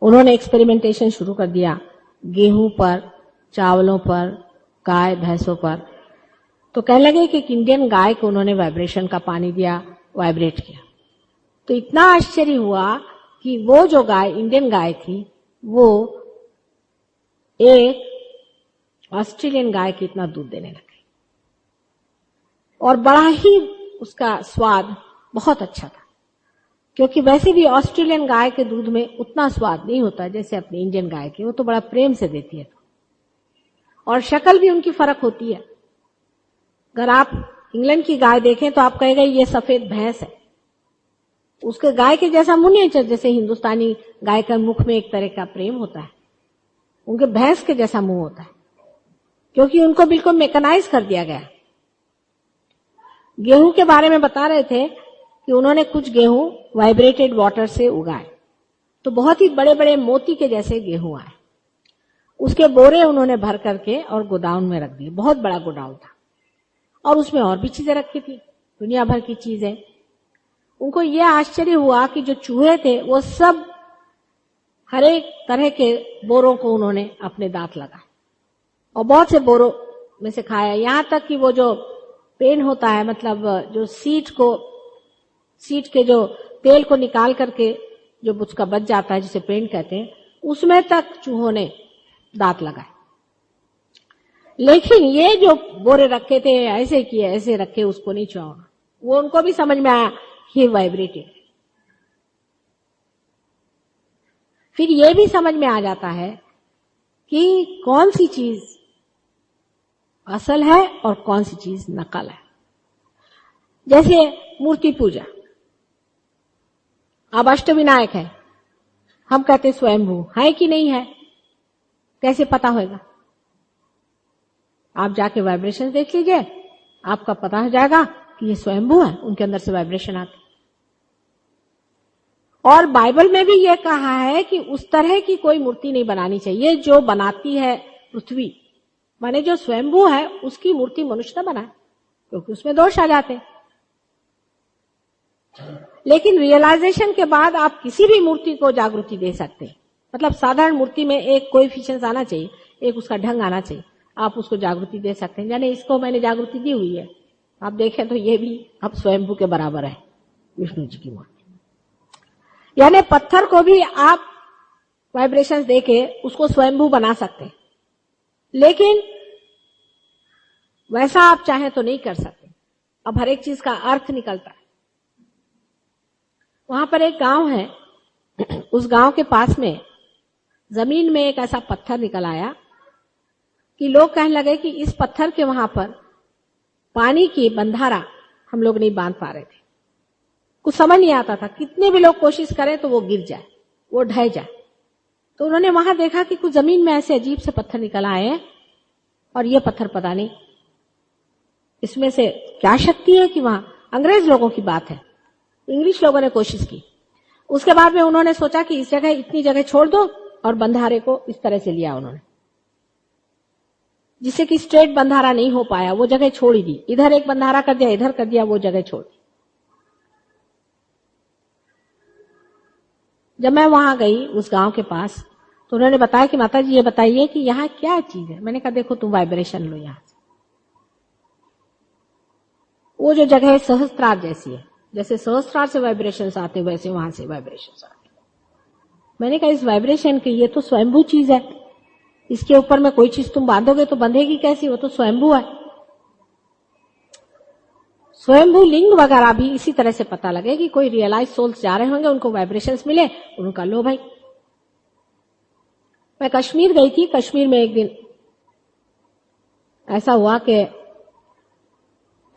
उन्होंने एक्सपेरिमेंटेशन शुरू कर दिया गेहूं पर, चावलों पर, गाय भैंसों पर। तो कहने लगे कि एक इंडियन गाय को उन्होंने वाइब्रेशन का पानी दिया, वाइब्रेट किया। तो इतना आश्चर्य हुआ कि वो जो गाय, इंडियन गाय थी, वो एक ऑस्ट्रेलियन गाय की इतना दूध देने लगी और बड़ा ही उसका स्वाद बहुत अच्छा था। क्योंकि वैसे भी ऑस्ट्रेलियन गाय के दूध में उतना स्वाद नहीं होता जैसे अपनी इंडियन गाय की, वो तो बड़ा प्रेम से देती है। और शक्ल भी उनकी फर्क होती है। अगर आप इंग्लैंड की गाय देखें तो आप कहेगा ये सफेद भैंस है। उसके गाय के जैसा मुंह नहीं है, जैसे हिंदुस्तानी गाय का मुख में एक तरह का प्रेम होता है, उनके भैंस के जैसा मुंह होता है, क्योंकि उनको बिल्कुल मैकेनाइज कर दिया गया। गेहूं के बारे में बता रहे थे कि उन्होंने कुछ गेहूं वाइब्रेटेड वाटर से उगाए, तो बहुत ही बड़े बड़े मोती के जैसे गेहूं आए। उसके बोरे उन्होंने भर करके और गोडाउन में रख दिए। बहुत बड़ा गोडाउन था और उसमें और भी चीजें रखी थी, दुनिया भर की चीजें। उनको यह आश्चर्य हुआ कि जो चूहे थे वो सब हर एक तरह के बोरों को उन्होंने अपने दांत लगाए और बहुत से बोरों में से खाया। यहां तक कि वो जो पेन होता है, मतलब जो सीट के जो तेल को निकाल करके जो उसका बच जाता है, जिसे पेन कहते हैं, उसमें तक चूहों ने दांत लगाए। लेकिन ये जो बोरे रखे थे ऐसे किए, ऐसे रखे, उसको नहीं छुआ। वो उनको भी समझ में आया कि वाइब्रेटेड। फिर ये भी समझ में आ जाता है कि कौन सी चीज असल है और कौन सी चीज नकल है। जैसे मूर्ति पूजा, अब अष्टविनायक है, हम कहते स्वयंभू है कि नहीं है, कैसे पता होगा? आप जाके वाइब्रेशन देख लीजिए, आपका पता हो जाएगा कि ये स्वयंभू है, उनके अंदर से वाइब्रेशन आती। और बाइबल में भी यह कहा है कि उस तरह की कोई मूर्ति नहीं बनानी चाहिए जो बनाती है पृथ्वी, माने जो स्वयंभू है उसकी मूर्ति मनुष्य न बनाए, क्योंकि उसमें दोष आ जाते। लेकिन रियलाइजेशन के बाद आप किसी भी मूर्ति को जागृति दे सकते हैं। मतलब साधारण मूर्ति में एक कोएफिशिएंट आना चाहिए, एक उसका ढंग आना चाहिए, आप उसको जागृति दे सकते हैं। यानी इसको मैंने जागृति दी हुई है, आप देखें तो ये भी अब स्वयंभू के बराबर है, विष्णु जी की मूर्ति। यानी पत्थर को भी आप वाइब्रेशंस देके उसको स्वयंभू बना सकते हैं, लेकिन वैसा आप चाहें तो नहीं कर सकते। अब हर एक चीज का अर्थ निकलता है। वहां पर एक गांव है, उस गांव के पास में जमीन में एक ऐसा पत्थर निकल आया कि लोग कहने लगे कि इस पत्थर के वहां पर पानी की बंधारा हम लोग नहीं बांध पा रहे थे। कुछ समझ नहीं आता था, कितने भी लोग कोशिश करें तो वो गिर जाए, वो ढह जाए। तो उन्होंने वहां देखा कि कुछ जमीन में ऐसे अजीब से पत्थर निकल आए हैं, और ये पत्थर पता नहीं इसमें से क्या शक्ति है कि वहां, अंग्रेज लोगों की बात है, इंग्लिश लोगों ने कोशिश की। उसके बाद में उन्होंने सोचा कि इस जगह इतनी जगह छोड़ दो, और बंधारे को इस तरह से लिया उन्होंने, जिससे कि स्ट्रेट बंधारा नहीं हो पाया, वो जगह छोड़ ही दी, इधर एक बंधारा कर दिया, इधर कर दिया, वो जगह छोड़ दी। जब मैं वहां गई उस गांव के पास, तो उन्होंने बताया कि माता जी ये बताइए कि यहाँ क्या चीज है। मैंने कहा देखो तुम वाइब्रेशन लो यहां से। वो जो जगह है सहस्त्रार जैसी है, जैसे सहस्त्रार से वाइब्रेशंस आते वैसे वहां से वाइब्रेशंस आते। मैंने कहा इस वाइब्रेशन के, ये तो स्वयंभू चीज है, इसके ऊपर में कोई चीज तुम बांधोगे तो बंधेगी कैसी, वो तो स्वयंभू है। स्वयंभू लिंग वगैरह भी इसी तरह से पता लगे कि कोई रियलाइज सोल्स जा रहे होंगे, उनको वाइब्रेशंस मिले, उनका लो भाई। मैं कश्मीर गई थी, कश्मीर में एक दिन ऐसा हुआ कि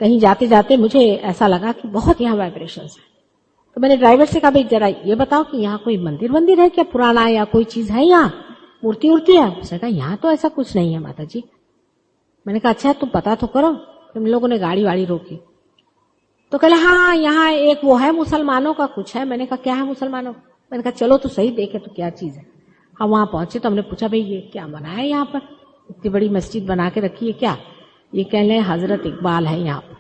कहीं जाते जाते मुझे ऐसा लगा कि बहुत यहाँ वाइब्रेशंस है। तो मैंने ड्राइवर से कहा भाई जरा ये बताओ कि यहाँ कोई मंदिर है क्या पुराना, या कोई चीज है यहाँ, मूर्ति उर्ति है? उसने कहा यहाँ तो ऐसा कुछ नहीं है माता जी। मैंने कहा अच्छा तुम पता तो करो। तो हम लोगों ने गाड़ी वाड़ी रोकी, तो कहले हाँ यहाँ एक वो है मुसलमानों का कुछ है। मैंने कहा क्या है मुसलमानों? मैंने कहा चलो तो सही देखे तो क्या चीज है। हम वहां पहुंचे तो हमने पूछा भाई ये क्या बना है यहाँ पर, इतनी बड़ी मस्जिद बना के रखी है क्या? ये कह रहे हजरत इकबाल है यहाँ पर,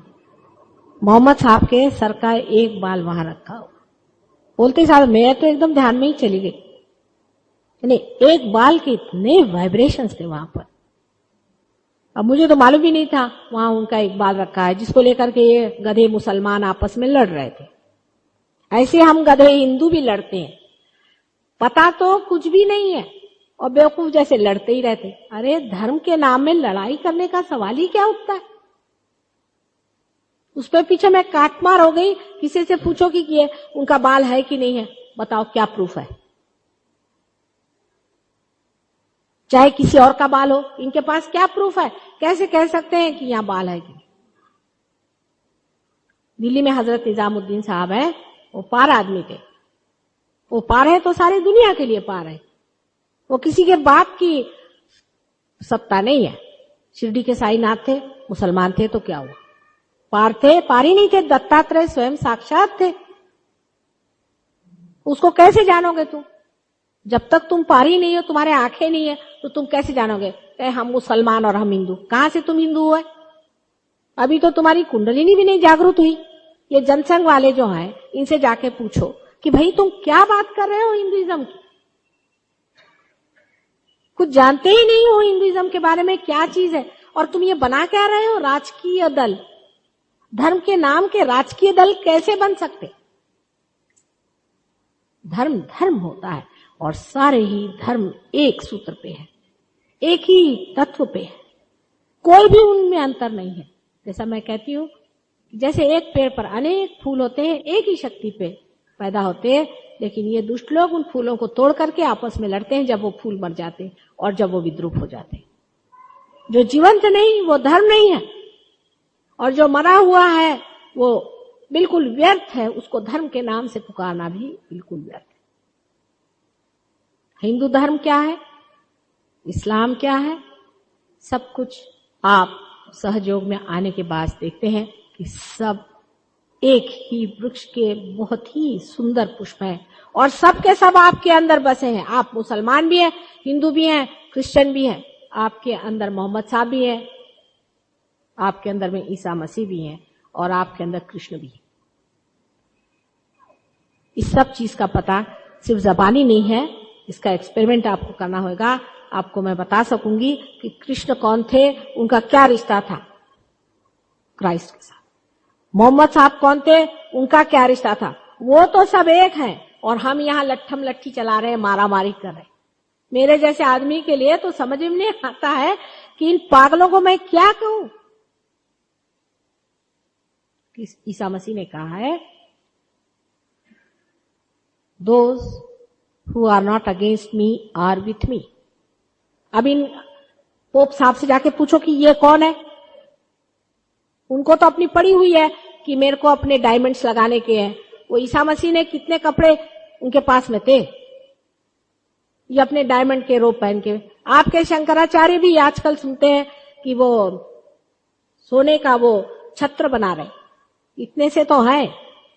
मोहम्मद साहब के सर का एक बाल वहां रखा हो। बोलते साहब मैं तो एकदम ध्यान में ही चली गई, यानी एक बाल के इतने वाइब्रेशंस थे वहां पर। अब मुझे तो मालूम भी नहीं था वहां उनका एक बाल रखा है, जिसको लेकर के ये गधे मुसलमान आपस में लड़ रहे थे। ऐसे हम गधे हिंदू भी लड़ते हैं, पता तो कुछ भी नहीं है और बेवकूफ जैसे लड़ते ही रहते। अरे धर्म के नाम में लड़ाई करने का सवाल ही क्या उठता है? उस पर पीछे मैं काटमार हो गई। किसी से पूछो कि ये उनका बाल है कि नहीं है, बताओ क्या प्रूफ है? चाहे किसी और का बाल हो, इनके पास क्या प्रूफ है? कैसे कह सकते हैं कि यहां बाल है कि? दिल्ली में हजरत निजामुद्दीन साहब है, वो पार आदमी थे। वो पार है तो सारी दुनिया के लिए पार है, वो किसी के बाप की सत्ता नहीं है। शिरडी के साईनाथ थे, मुसलमान थे तो क्या हुआ? पार थे, पार ही नहीं थे। दत्तात्रेय स्वयं साक्षात थे, उसको कैसे जानोगे तुम? जब तक तुम पारी नहीं हो, तुम्हारे आंखें नहीं है, तो तुम कैसे जानोगे हम मुसलमान और हम हिंदू? कहां से तुम हिंदू हुए? अभी तो तुम्हारी कुंडलिनी भी नहीं जागृत हुई। ये जनसंघ वाले जो हैं, इनसे जाके पूछो कि भाई तुम क्या बात कर रहे हो हिंदुइज्म की? कुछ जानते ही नहीं हो हिंदुइज्म के बारे में, क्या चीज है। और तुम ये बना क्या रहे हो? राजकीय दल। धर्म के नाम के राजकीय दल कैसे बन सकते? धर्म धर्म होता है और सारे ही धर्म एक सूत्र पे है, एक ही तत्व पे है, कोई भी उनमें अंतर नहीं है। जैसा मैं कहती हूँ, जैसे एक पेड़ पर अनेक फूल होते हैं, एक ही शक्ति पे पैदा होते हैं, लेकिन ये दुष्ट लोग उन फूलों को तोड़ करके आपस में लड़ते हैं जब वो फूल मर जाते हैं और जब वो विद्रूप हो जाते हैं। जो जीवंत नहीं वो धर्म नहीं है, और जो मरा हुआ है वो बिल्कुल व्यर्थ है। उसको धर्म के नाम से पुकारना भी बिल्कुल व्यर्थ है। हिंदू धर्म क्या है, इस्लाम क्या है, सब कुछ आप सहयोग में आने के बाद देखते हैं कि सब एक ही वृक्ष के बहुत ही सुंदर पुष्प हैं और सब के सब आपके अंदर बसे हैं। आप मुसलमान भी हैं, हिंदू भी हैं, क्रिश्चियन भी हैं, आपके अंदर मोहम्मद साहब भी हैं, आपके अंदर में ईसा मसीह भी हैं और आपके अंदर कृष्ण भी है। इस सब चीज का पता सिर्फ जबानी नहीं है, इसका एक्सपेरिमेंट आपको करना होगा। आपको मैं बता सकूंगी कि कृष्ण कौन थे, उनका क्या रिश्ता था क्राइस्ट के साथ। मोहम्मद साहब कौन थे, उनका क्या रिश्ता था। वो तो सब एक हैं और हम यहाँ लट्ठम लट्ठी चला रहे हैं, मारा मारी कर रहे हैं। मेरे जैसे आदमी के लिए तो समझ में नहीं आता है कि इन पागलों को मैं क्या कहूं। ईसा मसीह ने कहा है, those who are not against me are with me। अब इन पोप साहब से जाके पूछो कि ये कौन है। उनको तो अपनी पड़ी हुई है कि मेरे को अपने डायमंड्स लगाने के हैं। वो ईसा मसीह ने कितने कपड़े उनके पास में थे, ये अपने डायमंड के रोप पहन के। आपके शंकराचार्य भी आजकल सुनते हैं कि वो सोने का वो छत्र बना रहे, इतने से तो है,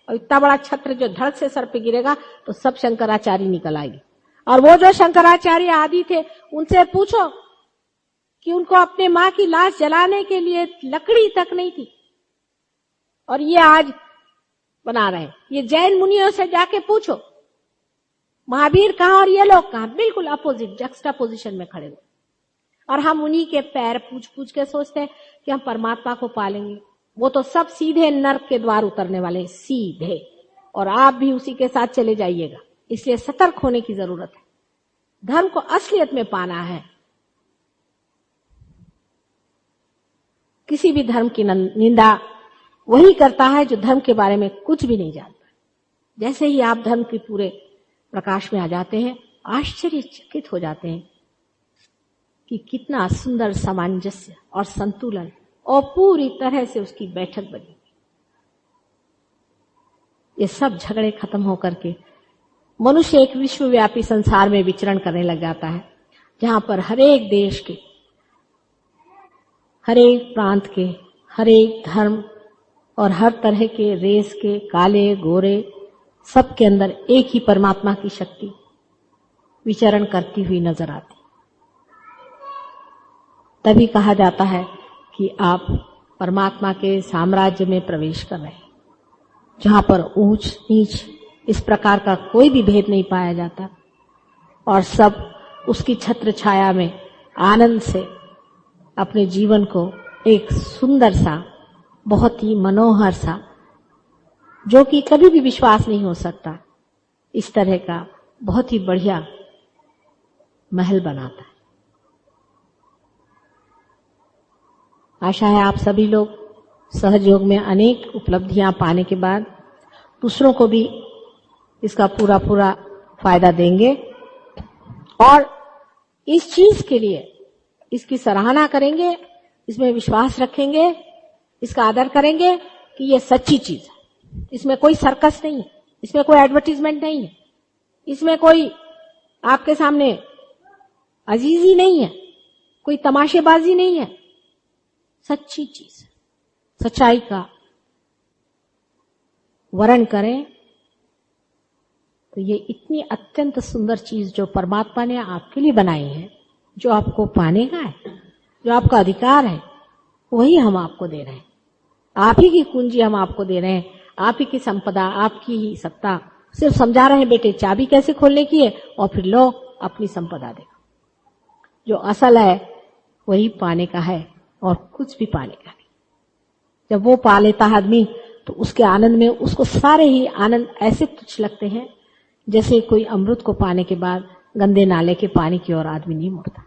और इतना बड़ा छत्र जो धड़ से सर पे गिरेगा तो सब शंकराचार्य निकल आएगी। और वो जो शंकराचार्य आदि थे उनसे पूछो कि उनको अपने माँ की लाश जलाने के लिए लकड़ी तक नहीं थी, और ये आज बना रहे हैं। ये जैन मुनियों से जाके पूछो महावीर कहाँ और ये लोग कहाँ, बिल्कुल अपोजिट जक्स्टा पोजिशन में खड़े हुए। और हम उन्हीं के पैर पूछ पूछ के सोचते हैं कि हम परमात्मा को पालेंगे। वो तो सब सीधे नर्क के द्वार उतरने वाले, सीधे, और आप भी उसी के साथ चले जाइएगा। इसलिए सतर्क होने की जरूरत है। धर्म को असलियत में पाना है। किसी भी धर्म की निंदा वही करता है जो धर्म के बारे में कुछ भी नहीं जानता। जैसे ही आप धर्म के पूरे प्रकाश में आ जाते हैं, आश्चर्यचकित हो जाते हैं कि कितना सुंदर सामंजस्य और संतुलन और पूरी तरह से उसकी बैठक बनी। ये सब झगड़े खत्म होकर के मनुष्य एक विश्वव्यापी संसार में विचरण करने लग जाता है, जहां पर हर एक देश के, हर एक प्रांत के, हर एक धर्म और हर तरह के रेस के, काले गोरे, सबके अंदर एक ही परमात्मा की शक्ति विचरण करती हुई नजर आती। तभी कहा जाता है कि आप परमात्मा के साम्राज्य में प्रवेश कर रहे हैं, जहां पर ऊंच नीच इस प्रकार का कोई भी भेद नहीं पाया जाता, और सब उसकी छत्र छाया में आनंद से अपने जीवन को एक सुंदर सा, बहुत ही मनोहर सा, जो कि कभी भी विश्वास नहीं हो सकता, इस तरह का बहुत ही बढ़िया महल बनाता है। आशा है आप सभी लोग सहयोग में अनेक उपलब्धियां पाने के बाद दूसरों को भी इसका पूरा पूरा फायदा देंगे, और इस चीज के लिए इसकी सराहना करेंगे, इसमें विश्वास रखेंगे, इसका आदर करेंगे कि ये सच्ची चीज है। इसमें कोई सर्कस नहीं है, इसमें कोई एडवर्टीजमेंट नहीं है, इसमें कोई आपके सामने अजीजी नहीं है, कोई तमाशेबाजी नहीं है, सच्ची चीज, सच्चाई का वर्ण करें तो ये इतनी अत्यंत सुंदर चीज जो परमात्मा ने आपके लिए बनाई है, जो आपको पाने का है, जो आपका अधिकार है, वही हम आपको दे रहे हैं। आप ही की कुंजी हम आपको दे रहे हैं, आप ही की संपदा, आपकी ही सत्ता। सिर्फ समझा रहे हैं बेटे चाबी कैसे खोलने की है, और फिर लो अपनी संपदा देखो। जो असल है वही पाने का है और कुछ भी पाने का नहीं। जब वो पा लेता है आदमी तो उसके आनंद में उसको सारे ही आनंद ऐसे तुच्छ लगते हैं जैसे कोई अमृत को पाने के बाद गंदे नाले के पानी की ओर आदमी नहीं मुड़ता,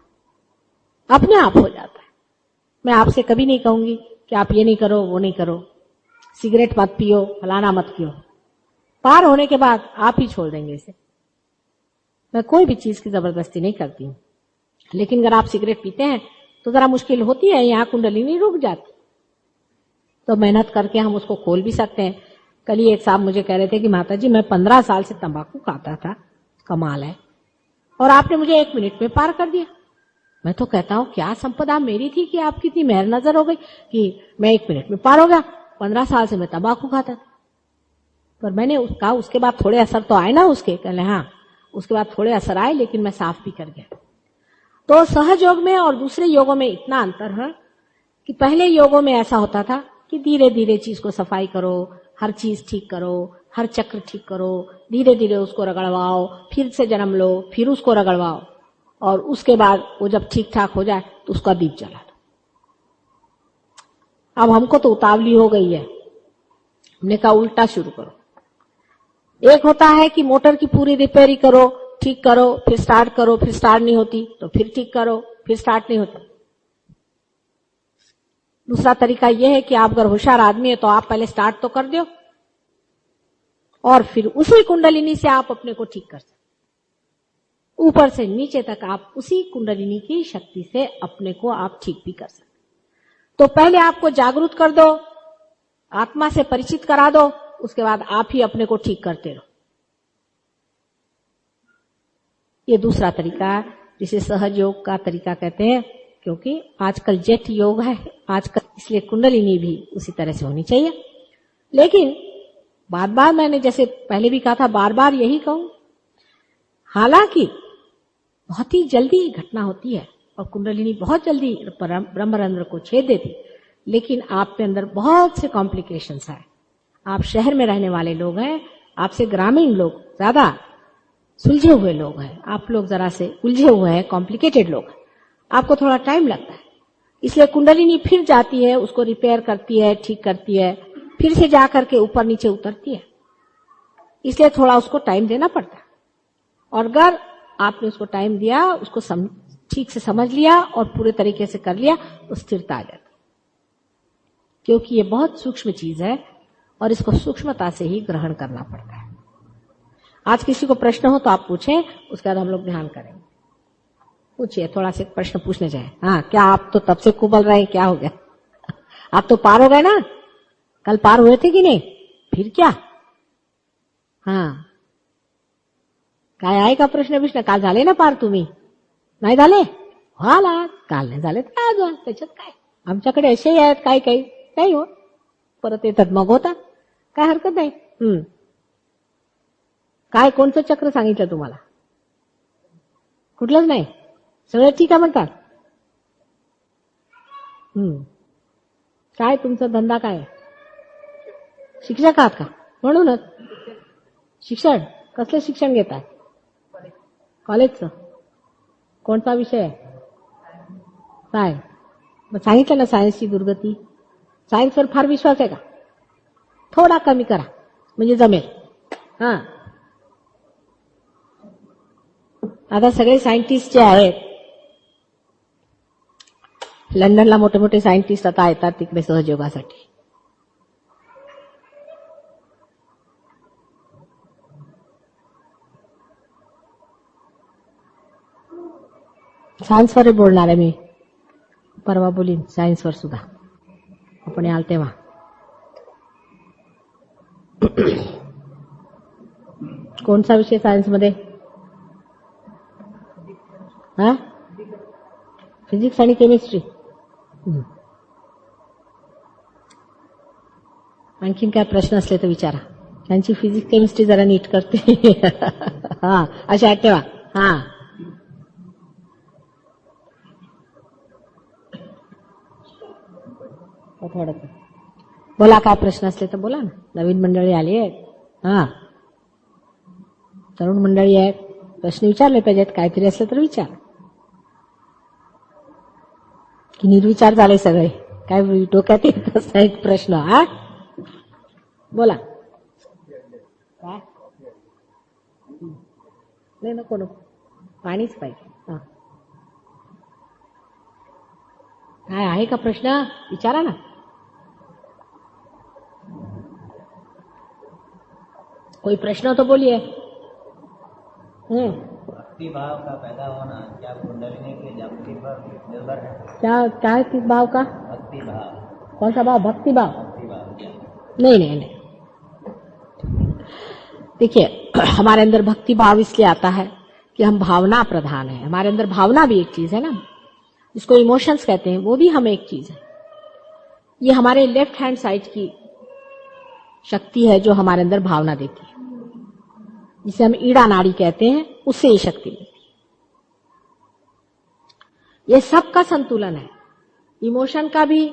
अपने आप हो जाता है। मैं आपसे कभी नहीं कहूंगी कि आप ये नहीं करो, वो नहीं करो, सिगरेट मत पियो, फलाना मत पियो। पार होने के बाद आप ही छोड़ देंगे इसे। मैं कोई भी चीज की जबरदस्ती नहीं करती हूं, लेकिन अगर आप सिगरेट पीते हैं तो जरा मुश्किल होती है, यहाँ कुंडलिनी रुक जाती, तो मेहनत करके हम उसको खोल भी सकते हैं। कल ही एक साहब मुझे कह रहे थे कि माता जी मैं 15 साल से तंबाकू खाता था, कमाल है, और आपने मुझे 1 मिनट में पार कर दिया। मैं तो कहता हूं क्या संपदा मेरी थी कि आपकी इतनी मेहर नजर हो गई कि मैं 1 मिनट में पार हो गया। 15 साल से मैं तंबाकू खाता था, पर मैंने कहा उसके बाद थोड़े असर तो आए ना उसके, कहले हाँ उसके बाद थोड़े असर आए, लेकिन मैं साफ भी कर गया। तो सहज योग में और दूसरे योगों में इतना अंतर है कि पहले योगों में ऐसा होता था कि धीरे धीरे चीज को सफाई करो, हर चीज ठीक करो, हर चक्र ठीक करो, धीरे धीरे उसको रगड़वाओ, फिर से जन्म लो, फिर उसको रगड़वाओ, और उसके बाद वो जब ठीक ठाक हो जाए तो उसका दीप जला दो। अब हमको तो उतावली हो गई है, हमने कहा उल्टा शुरू करो। एक होता है कि मोटर की पूरी रिपेयरिंग करो, ठीक करो, फिर स्टार्ट करो, फिर स्टार्ट नहीं होती तो फिर ठीक करो, फिर स्टार्ट नहीं होती। दूसरा तरीका यह है कि आप अगर होशियार आदमी है तो आप पहले स्टार्ट तो कर दो, और फिर उसी कुंडलिनी से आप अपने को ठीक कर सकते, ऊपर से नीचे तक आप उसी कुंडलिनी की शक्ति से अपने को आप ठीक भी कर सकते। तो पहले आपको जागरूक कर दो, आत्मा से परिचित करा दो, उसके बाद आप ही अपने को ठीक करते रहो। ये दूसरा तरीका जिसे सहज योग का तरीका कहते हैं, क्योंकि आजकल जेट योग है आजकल, इसलिए कुंडलिनी भी उसी तरह से होनी चाहिए। लेकिन बार बार मैंने जैसे पहले भी कहा था, बार बार यही कहूं, हालांकि बहुत ही जल्दी घटना होती है और कुंडलिनी बहुत जल्दी ब्रह्मरंध्र को छेद देती, लेकिन आप के अंदर बहुत से कॉम्प्लिकेशंस है। आप शहर में रहने वाले लोग हैं, आपसे ग्रामीण लोग ज्यादा सुलझे हुए लोग हैं, आप लोग जरा से उलझे हुए हैं, कॉम्प्लिकेटेड लोग हैं, आपको थोड़ा टाइम लगता है। इसलिए कुंडलिनी फिर जाती है, उसको रिपेयर करती है, ठीक करती है, फिर से जाकर के ऊपर नीचे उतरती है, इसलिए थोड़ा उसको टाइम देना पड़ता है। और अगर आपने उसको टाइम दिया, उसको ठीक से समझ लिया और पूरे तरीके से कर लिया, तो स्थिरता आ जाती, क्योंकि ये बहुत सूक्ष्म चीज है और इसको सूक्ष्मता से ही ग्रहण करना पड़ता है। आज किसी को प्रश्न हो तो आप पूछें, उसके बाद हम लोग ध्यान करेंगे। पूछिए, थोड़ा से प्रश्न पूछने जाए। हाँ, क्या आप तो तब से कुबल रहे हैं, क्या हो गया? आप तो पार हो गए ना, कल पार हुए थे कि नहीं? फिर क्या? हाँ, काय आहे का प्रश्न बिश्न? काल झाले ना पार तुम्ही? नाही झाले? व्हाला, काल नाही झाले तर आज व्हा, त्याच्यात काय? आमच्याकडे असेही आहेत काही काही, नाही हो, परत येतात मग होतात, काय हरकत नाही. काय कोणतं चक्र सांगितलं तुम्हाला? कुठलंच नाही, सगळं ठीक आहे म्हणतात. काय तुमचा धंदा काय आहे? शिक्षक आहात का? म्हणूनच शिक्षण, कसलं शिक्षण घेताय? कॉलेजचं? कोणता विषय आहे? सायन्स. मग सांगितलं ना सायन्सची दुर्गती. सायन्सवर फार विश्वास आहे का? थोडा कमी करा म्हणजे जमेल. हा, आता सगळे सायंटिस्ट जे आहेत, लंडनला मोठे मोठे सायंटिस्ट आता येतात तिकडे सहजयोगासाठी. सायन्सवर बोलणार आहे मी, परवा बोलीन सायन्सवर सुद्धा, आपण याल तेव्हा. कोणता विषय सायन्समध्ये? हा, फिजिक्स आणि केमिस्ट्री. आणखीन काय प्रश्न असले तर विचारा, त्यांची फिजिक्स केमिस्ट्री जरा नीट करते. हा, अशा ठेवा. हा, थोडं बोला, काय प्रश्न असले तर बोला ना. नवीन मंडळी आली आहेत, हा, तरुण मंडळी आहेत, प्रश्न विचारले पाहिजेत, काहीतरी असलं तर विचार. की निर्विचार झाले सगळे, काय डोक्यात येतच नाहीत प्रश्न. हा, बोला. काय नाही, नको नको, पाणीच पाहिजे. हा, काय आहे का प्रश्न? विचारा ना. कोई प्रश्न हो तो बोलिए. भक्ति भाव का पैदा होना क्या कुंडलिनी की जागृति पर निर्भर है? क्या है किस भाव का? भक्ति भाव. कौन सा भाव? भक्ति भाव? भक्ति भाव. नहीं नहीं नहीं, देखिए, हमारे अंदर भक्ति भाव इसलिए आता है कि हम भावना प्रधान है. हमारे अंदर भावना भी एक चीज है ना, जिसको इमोशंस कहते हैं, वो भी हम एक चीज है. ये हमारे लेफ्ट हैंड साइड की शक्ति है जो हमारे अंदर भावना देती है, जिसे हम ईड़ा नाड़ी कहते हैं, उससे ये शक्ति मिलती है. ये सबका संतुलन है, इमोशन का भी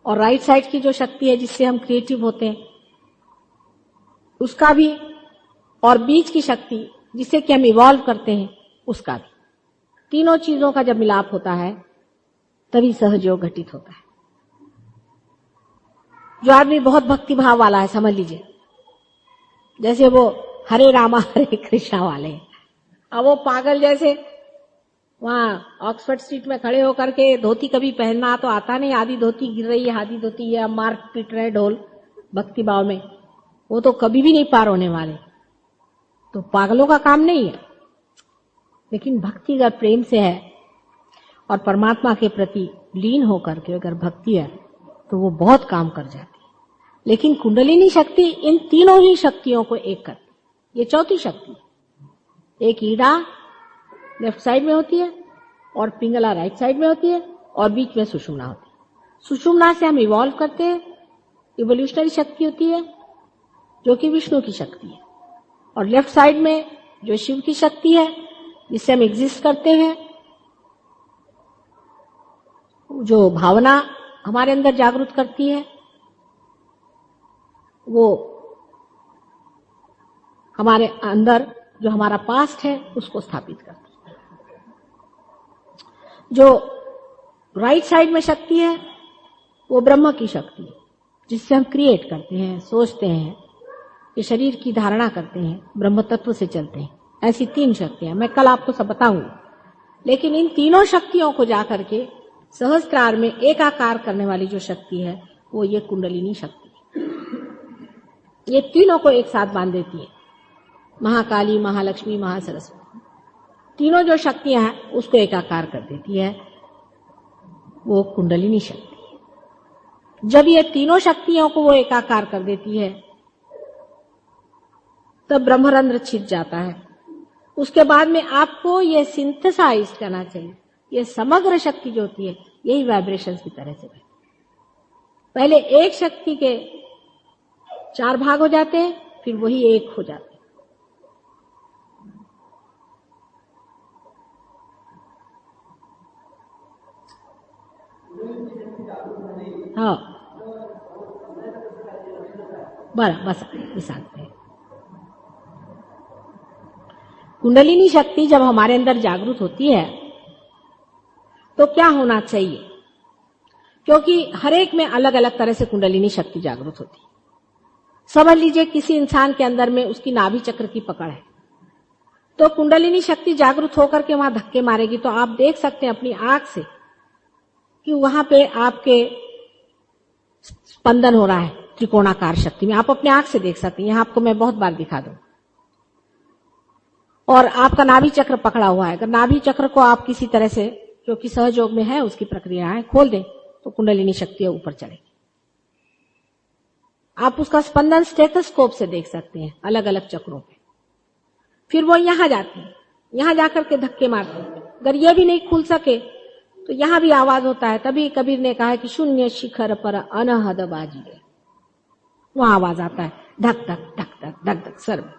और राइट साइड की जो शक्ति है जिससे हम क्रिएटिव होते हैं उसका भी, और बीच की शक्ति जिससे कि हम इवॉल्व करते हैं उसका भी. तीनों चीजों का जब मिलाप होता है तभी सहजयोग घटित होता है. जो आदमी बहुत भक्ति भाव वाला है, समझ लीजिए, जैसे वो हरे रामा हरे कृष्णा वाले हैं, अब वो पागल जैसे वहां ऑक्सफोर्ड स्ट्रीट में खड़े होकर के धोती कभी पहनना तो आता नहीं, आधी धोती गिर रही है, आधी धोती है, मार पीट रहे ढोल भक्ति भाव में, वो तो कभी भी नहीं पार होने वाले. तो पागलों का काम नहीं है. लेकिन भक्ति अगर प्रेम से है और परमात्मा के प्रति लीन होकर के अगर भक्ति है तो वो बहुत काम कर जाती है. लेकिन कुंडलिनी शक्ति इन तीनों ही शक्तियों को एक करती. ये चौथी शक्ति, एक ईड़ा लेफ्ट साइड में होती है और पिंगला राइट साइड में होती है और बीच में सुषुम्ना होती है। सुषुम्ना से हम इवॉल्व करते हैं, इवोल्यूशनरी शक्ति होती है जो कि विष्णु की शक्ति है, और लेफ्ट साइड में जो शिव की शक्ति है जिससे हम एग्जिस्ट करते हैं, जो भावना हमारे अंदर जागृत करती है, वो हमारे अंदर जो हमारा पास्ट है उसको स्थापित करती है। जो राइट साइड में शक्ति है वो ब्रह्म की शक्ति है जिससे हम क्रिएट करते हैं, सोचते हैं, ये शरीर की धारणा करते हैं, ब्रह्म तत्व से चलते हैं। ऐसी 3 शक्तियां मैं कल आपको सब बताऊंगी, लेकिन इन तीनों शक्तियों को जाकर के सहस्त्रार में एकाकार करने वाली जो शक्ति है वो ये कुंडलिनी शक्ति है। ये तीनों को एक साथ बांध देती है, महाकाली, महालक्ष्मी, महासरस्वती। तीनों जो शक्तियां हैं उसको एकाकार कर देती है, वो कुंडलिनी शक्ति है। जब ये तीनों शक्तियों को वो एकाकार कर देती है तब ब्रह्मरंध्र छिद जाता है। उसके बाद में आपको ये सिंथेसाइज करना चाहिए, ये समग्र शक्ति जो होती है यही वाइब्रेशंस की तरह से। पहले एक शक्ति के 4 भाग हो जाते हैं, फिर वही एक हो जाते हैं। हाँ बस शांत है। कुंडलिनी शक्ति जब हमारे अंदर जागृत होती है तो क्या होना चाहिए, क्योंकि हर एक में अलग अलग तरह से कुंडलिनी शक्ति जागृत होती है। समझ लीजिए किसी इंसान के अंदर में उसकी नाभि चक्र की पकड़ है, तो कुंडलिनी शक्ति जागृत होकर के वहां धक्के मारेगी, तो आप देख सकते हैं अपनी आंख से कि वहां पे आपके स्पंदन हो रहा है त्रिकोणाकार शक्ति में। आप अपने आंख से देख सकते हैं, यहां आपको मैं बहुत बार दिखा दूं। और आपका नाभि चक्र पकड़ा हुआ है, अगर नाभि चक्र को आप किसी तरह से, जो कि सहयोग में है उसकी प्रक्रिया है, खोल दें तो कुंडलिनी शक्ति ऊपर चढ़ेगी। आप उसका स्पंदन स्टेथोस्कोप से देख सकते हैं अलग अलग चक्रों पे। फिर वो यहां जाती है, यहां जाकर के धक्के मारती है। अगर ये भी नहीं खुल सके तो यहां भी आवाज होता है। तभी कबीर ने कहा है कि शून्य शिखर पर अनहद बाजी, वहां आवाज आता है धक धक धक धक धक धक सर में।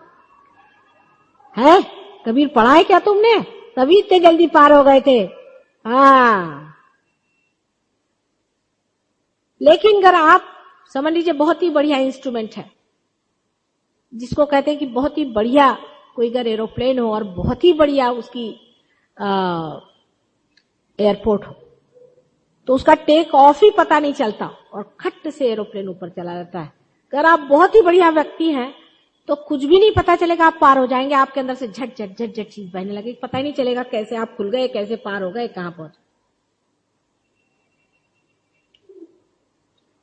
है कबीर पढ़ा है क्या तुमने? तभी इतने जल्दी पार हो गए थे। हाँ, लेकिन अगर आप समझ लीजिए बहुत ही बढ़िया इंस्ट्रूमेंट है जिसको कहते हैं कि बहुत ही बढ़िया कोई अगर एरोप्लेन हो और बहुत ही बढ़िया उसकी एयरपोर्ट हो, तो उसका टेक ऑफ ही पता नहीं चलता और खट से एरोप्लेन ऊपर चला जाता है। अगर आप बहुत ही बढ़िया व्यक्ति हैं तो कुछ भी नहीं पता चलेगा, आप पार हो जाएंगे। आपके अंदर से झट झट झट झट चीज बहने लगेगी, पता ही नहीं चलेगा कैसे आप खुल गए, कैसे पार हो गए, कहां पहुंचे।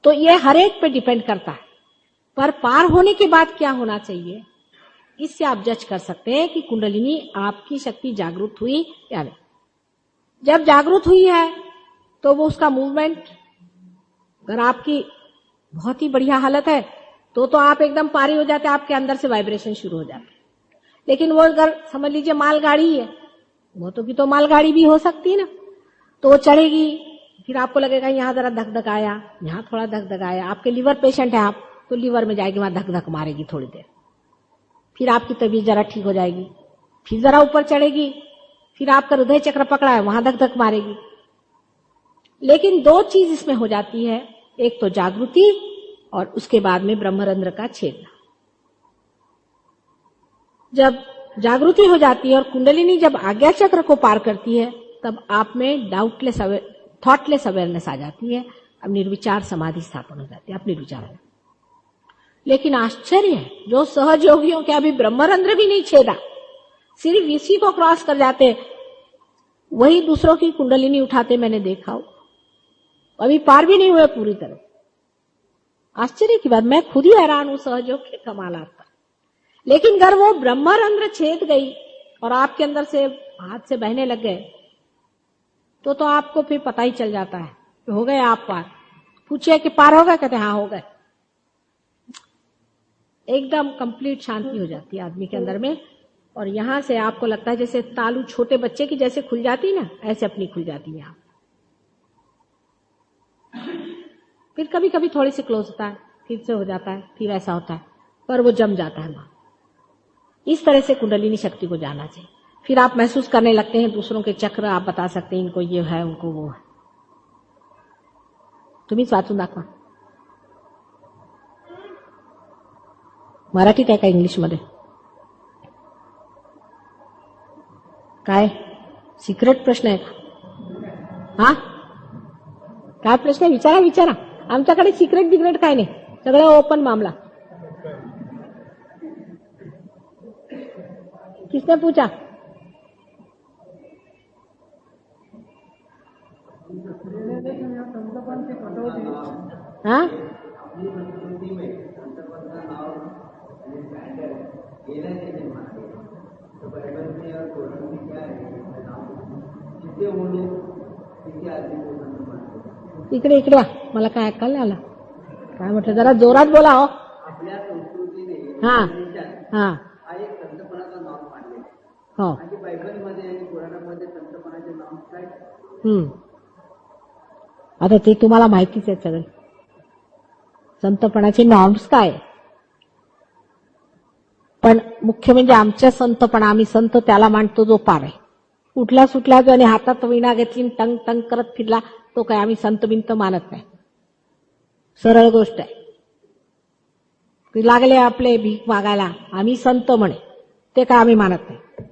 तो ये हर एक पे डिपेंड करता है, पर पार होने के बाद क्या होना चाहिए इससे आप जज कर सकते हैं कि कुंडलिनी आपकी शक्ति जागृत हुई या नहीं। जब जागृत हुई है तो वो उसका मूवमेंट, अगर आपकी बहुत ही बढ़िया हालत है तो आप एकदम पारी हो जाते हैं, आपके अंदर से वाइब्रेशन शुरू हो जाते हैं। लेकिन वो अगर समझ लीजिए मालगाड़ी है, वो तो मालगाड़ी भी हो सकती है ना, तो वो चढ़ेगी, फिर आपको लगेगा यहां जरा धक धक आया, यहां थोड़ा धक धक आया। आपके लीवर पेशेंट है आप, तो लीवर में जाएगी, वहां धक धक मारेगी थोड़ी देर, फिर आपकी तबीयत जरा ठीक हो जाएगी, फिर जरा ऊपर चढ़ेगी, फिर आपका हृदय चक्र पकड़ा है वहां धक धक मारेगी। लेकिन 2 चीज इसमें हो जाती है, एक तो जागृति और उसके बाद में ब्रह्मरंध्र का छेदना। जब जागृति हो जाती है और कुंडलिनी जब आज्ञा चक्र को पार करती है तब आप में डाउटलेस थॉटलेस अवेयरनेस आ जाती है, अब निर्विचार समाधि स्थापन हो जाती है, आप निर्विचार हो। लेकिन आश्चर्य है, जो सहज योगियों के अभी ब्रह्मरंध्र भी नहीं छेदा, सिर्फ इसी को क्रॉस कर जाते, वही दूसरों की कुंडलिनी उठाते मैंने देखा हो, अभी पार भी नहीं हुए पूरी तरह। आश्चर्य की बात, मैं खुद ही हैरान हूं सहयोग के कमालात पर। लेकिन अगर वो ब्रह्मरंध्र छेद गई और आपके अंदर से हाथ से बहने लग गए तो आपको फिर पता ही चल जाता है कि हो गए आप पार। पूछिए कि पार हो गए, कहते हाँ हो गए। एकदम कंप्लीट शांति हो जाती है आदमी के अंदर में, और यहां से आपको लगता है जैसे तालू छोटे बच्चे की जैसे खुल जाती ना, ऐसे अपनी खुल जाती है। फिर कभी कभी थोड़ी सी क्लोज होता है, फिर से हो जाता है, फिर ऐसा होता है, पर वो जम जाता है वहां। इस तरह से कुंडलिनी शक्ति को जाना चाहिए। फिर आप महसूस करने लगते हैं दूसरों के चक्र, आप बता सकते हैं इनको ये है, उनको वो है। तुम्हीच वाचून दाखवा. मराठीत आहे का इंग्लिशमध्ये? काय सिक्रेट प्रश्न आहे का? हा, काय प्रश्न आहे? विचारा विचारा. आमच्याकडे सिक्रेट बिग्रेट काय नाही, सगळं ओपन मामला. किसने पूछा? हाँ? इकडे इकडे वा, मला काय ऐकायला नाही आलं. काय म्हटलं? जरा जोरात बोला हो. आपल्या संस्कृतीने हा हा हा एक संतपणाचा नाव मानले. हो. आणि बायबलमध्ये आणि पुराणामध्ये संतपणाचे नाम काय? आता ते तुम्हाला माहितीच आहे सगळे. संतपणाचे नॉर्म्स काय, पण मुख्य म्हणजे आमच्या संतपणा, आम्ही संत त्याला मानतो जो पार आहे. उठला सुटला जो आणि हातात वीणा घेतली टंग टंग करत फिरला तो काय आम्ही संत बिंत मानत नाही. सरळ गोष्ट आहे. लागले आपले भीक मागायला आम्ही संत म्हणे, ते काय आम्ही मानत नाही.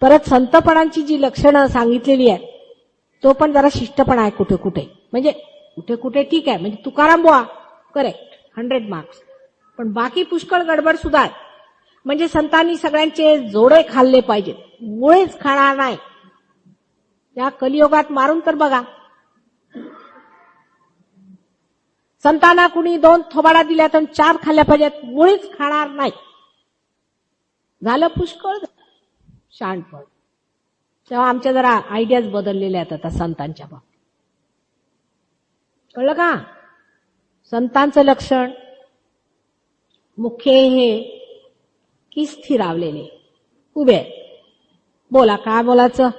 परत संतपणाची जी लक्षणं सांगितलेली आहेत तो पण जरा शिष्टपणा आहे कुठे कुठे, म्हणजे कुठे कुठे ठीक आहे, म्हणजे तुकाराम बुवा करेक्ट 100 मार्क्स, पण बाकी पुष्कळ गडबड सुद्धा आहे. म्हणजे संतांनी सगळ्यांचे जोडे खाल्ले पाहिजेत, मुळेच खाणार नाही. या कलियुगात मारून तर बघा. संतांना कुणी 2 थोबाडा दिल्या तर 4 खाल्ल्या पाहिजेत, मुळेच खाणार नाही. झालं पुष्कळ शहाणपण. तेव्हा आमच्या जरा आयडियाज बदललेल्या आहेत आता संतांच्या बाबतीत. कळलं का? संतांचं लक्षण मुख्य हे की स्थिरावलेले उभे. बोला, काय बोलायचं?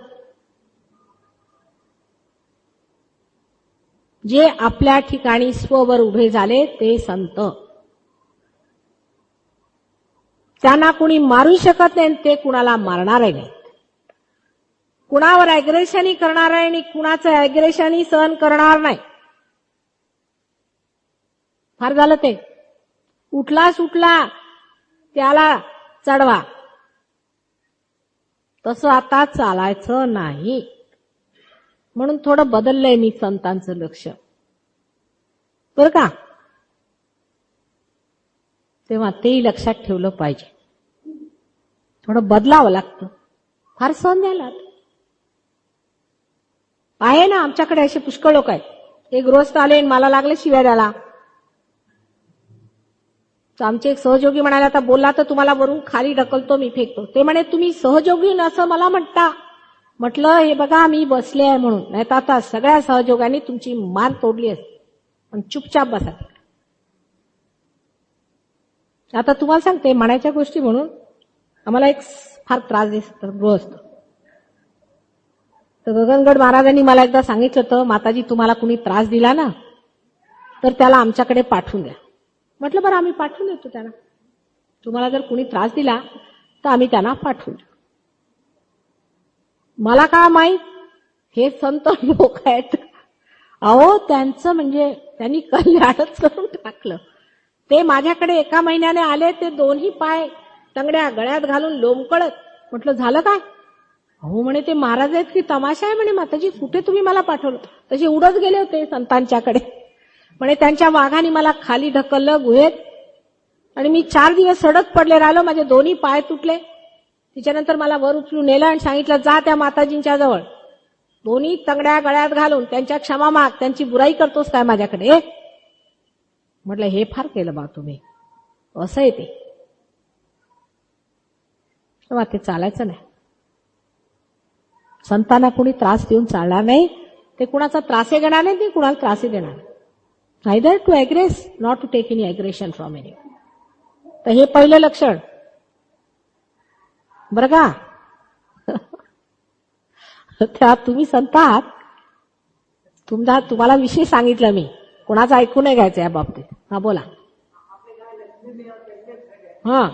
जे आपल्या ठिकाणी स्ववर उभे झाले ते संत. त्यांना कुणी मारू शकत नाही, ते कुणाला मारणारही नाही. कुणावर अॅग्रेशनही करणार आहे आणि कुणाचं अॅग्रेशनही सहन करणार नाही. फार झालं ते. उठला सुटला त्याला चढवा, तसं आता चालायचं नाही. म्हणून थोडं बदललंय मी संतांचं लक्ष, बरं का? तेव्हा तेही लक्षात ठेवलं पाहिजे. थोडं बदलावं लागतं. फार सहन द्यायला आहे ना. आमच्याकडे असे पुष्कळ लोक आहेत. एक गृहस्थ आले आणि मला लागले शिव्या द्यायला. आमचे एक सहयोगी म्हणाले, आता बोलला तर तुम्हाला वरून खाली ढकलतो, मी फेकतो. ते म्हणे, तुम्ही सहयोगी असं मला म्हणता? म्हटलं, हे बघा मी बसले आहे म्हणून, नाही तर आता सगळ्या सहयोगांनी तुमची मान तोडली असते. पण चुपचाप बसा. आता तुम्हाला सांगते, म्हणायच्या गोष्टी म्हणून आम्हाला एक फार त्रास देत गृहस्थ. तर गगनगड महाराजांनी मला एकदा सांगितलं होतं, माताजी तुम्हाला कुणी त्रास दिला ना तर त्याला आमच्याकडे पाठवून द्या. म्हटलं बरं, आम्ही पाठवून देतो त्यांना. तुम्हाला जर कुणी त्रास दिला तर आम्ही त्यांना पाठवून देऊ. मला काय माहित हे संत लोक आहेत. अहो, त्यांचं म्हणजे त्यांनी कल्याणच करून टाकलं. ते माझ्याकडे एका महिन्याने आले, ते दोन्ही पाय तंगड्या गळ्यात घालून लोंबकळत. म्हटलं झालं काय? अहो म्हणे, ते महाराज आहेत की तमाशा आहे म्हणे. माताजी कुठे तुम्ही मला पाठवलं? तसे उडत गेले होते संतांच्याकडे. म्हणे त्यांच्या वाघाने मला खाली ढकललं गुहेत आणि मी 4 दिवस सडक पडले राहिलो, माझे दोन्ही पाय तुटले. तिच्यानंतर मला वर उचलून नेलं आणि सांगितलं, जा त्या माताजींच्या जवळ, दोन्ही तंगड्या गळ्यात घालून त्यांच्या क्षमा माग, त्यांची बुराई करतोस काय माझ्याकडे? म्हटलं हे फार केलं बा तुम्ही. असं आहे ते. तेव्हा ते चालायचं नाही. संतांना कुणी त्रास देऊन चालणार नाही. ते कुणाचा त्रासही घेणार नाही, ते कुणाला त्रासही देणार नाही. Either to aggress, not to take any aggression from any. तर हे पहिलं लक्षण. बरं का? त्या तुम्ही संत आहात, तुम्हाला विषय सांगितलं मी, कोणाचं ऐकू नाही घ्यायचं या बाबतीत. हा बोला. हाँ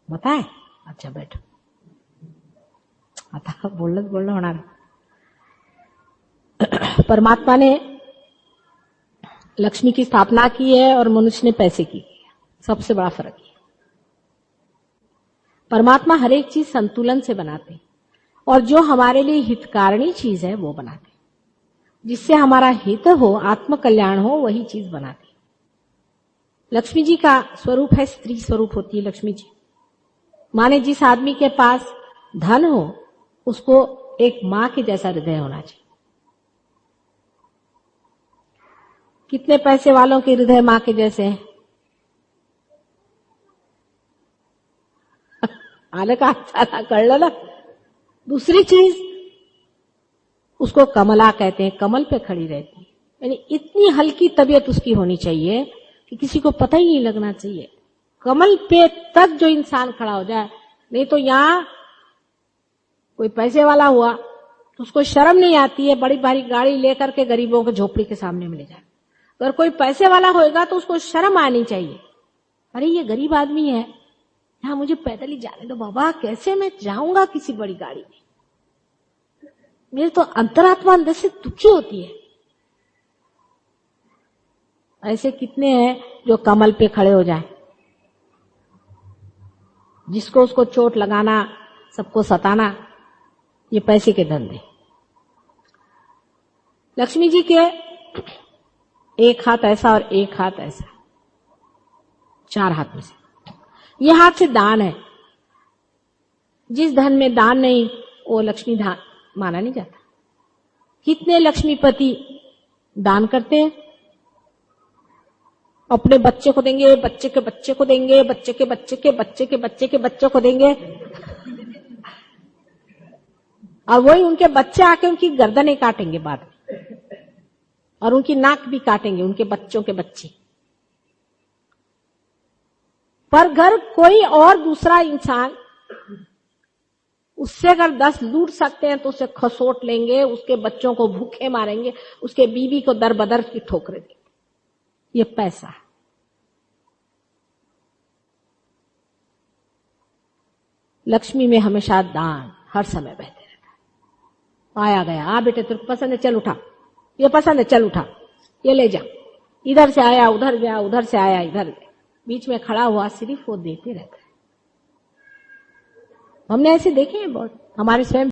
बताए. अच्छा बैठो. आता बोलणं होणार. परमात्मा ने लक्ष्मी की स्थापना की है और मनुष्य ने पैसे की है. सबसे बड़ा फर्क है. परमात्मा हर एक चीज संतुलन से बनाते हैं और जो हमारे लिए हितकारिणी चीज है वो बनाते हैं. जिससे हमारा हित हो, आत्म कल्याण हो, वही चीज बनाते हैं. लक्ष्मी जी का स्वरूप है, स्त्री स्वरूप होती है लक्ष्मी जी. माने जिस आदमी के पास धन हो उसको एक मां के जैसा हृदय होना चाहिए. कितने पैसे वालों के हृदय मां के जैसे हैं? आने का अच्छा कळलं ना. दूसरी चीज, उसको कमला कहते हैं, कमल पे खड़ी रहती है. यानी इतनी हल्की तबीयत उसकी होनी चाहिए कि किसी को पता ही नहीं लगना चाहिए. कमल पे तक जो इंसान खड़ा हो जाए. नहीं तो यहां कोई पैसे वाला हुआ तो उसको शर्म नहीं आती है बड़ी भारी गाड़ी लेकर के गरीबों को झोपड़ी के सामने मिले जाए. अगर कोई पैसे वाला होएगा तो उसको शर्म आनी चाहिए. अरे ये गरीब आदमी है, यहां मुझे पैदल ही जाने दो बाबा, कैसे मैं जाऊंगा किसी बड़ी गाड़ी में. मेरे तो अंतरात्मा अंदर से दुखी होती है. ऐसे कितने हैं जो कमल पे खड़े हो जाए. जिसको उसको चोट लगाना, सबको सताना, ये पैसे के धंधे. लक्ष्मी जी के एक हाथ ऐसा और एक हाथ ऐसा, 4 हाथ में से. ये हाथ से दान है. जिस धन में दान नहीं वो लक्ष्मी दान माना नहीं जाता. कितने लक्ष्मीपति दान करते हैं. अपने बच्चे को देंगे, बच्चे के बच्चे को देंगे, बच्चे के बच्चे के बच्चे के बच्चे के बच्चे को देंगे, और वही उनके बच्चे आके उनकी गर्दनें काटेंगे बाद में, और उनकी नाक भी काटेंगे उनके बच्चों के बच्चे. पर घर कोई और दूसरा इंसान उससे अगर 10 लूट सकते हैं तो उसे खसोट लेंगे, उसके बच्चों को भूखे मारेंगे, उसके बीवी को दर बदर की ठोकरें देंगे. ये पैसा. लक्ष्मी में हमेशा दान हर समय बहते रहता है. आया गया, हाँ बेटे तेरे को पसंद है, चल उठा. ये पसंद है, चल उठा, ये ले जा. इधर से आया उधर गया, उधर से आया इधर गया. बीच में खड़ा हुआ सिर्फ वो देते रहता है. हमने ऐसे देखे हैं बहुत. हमारे स्वयं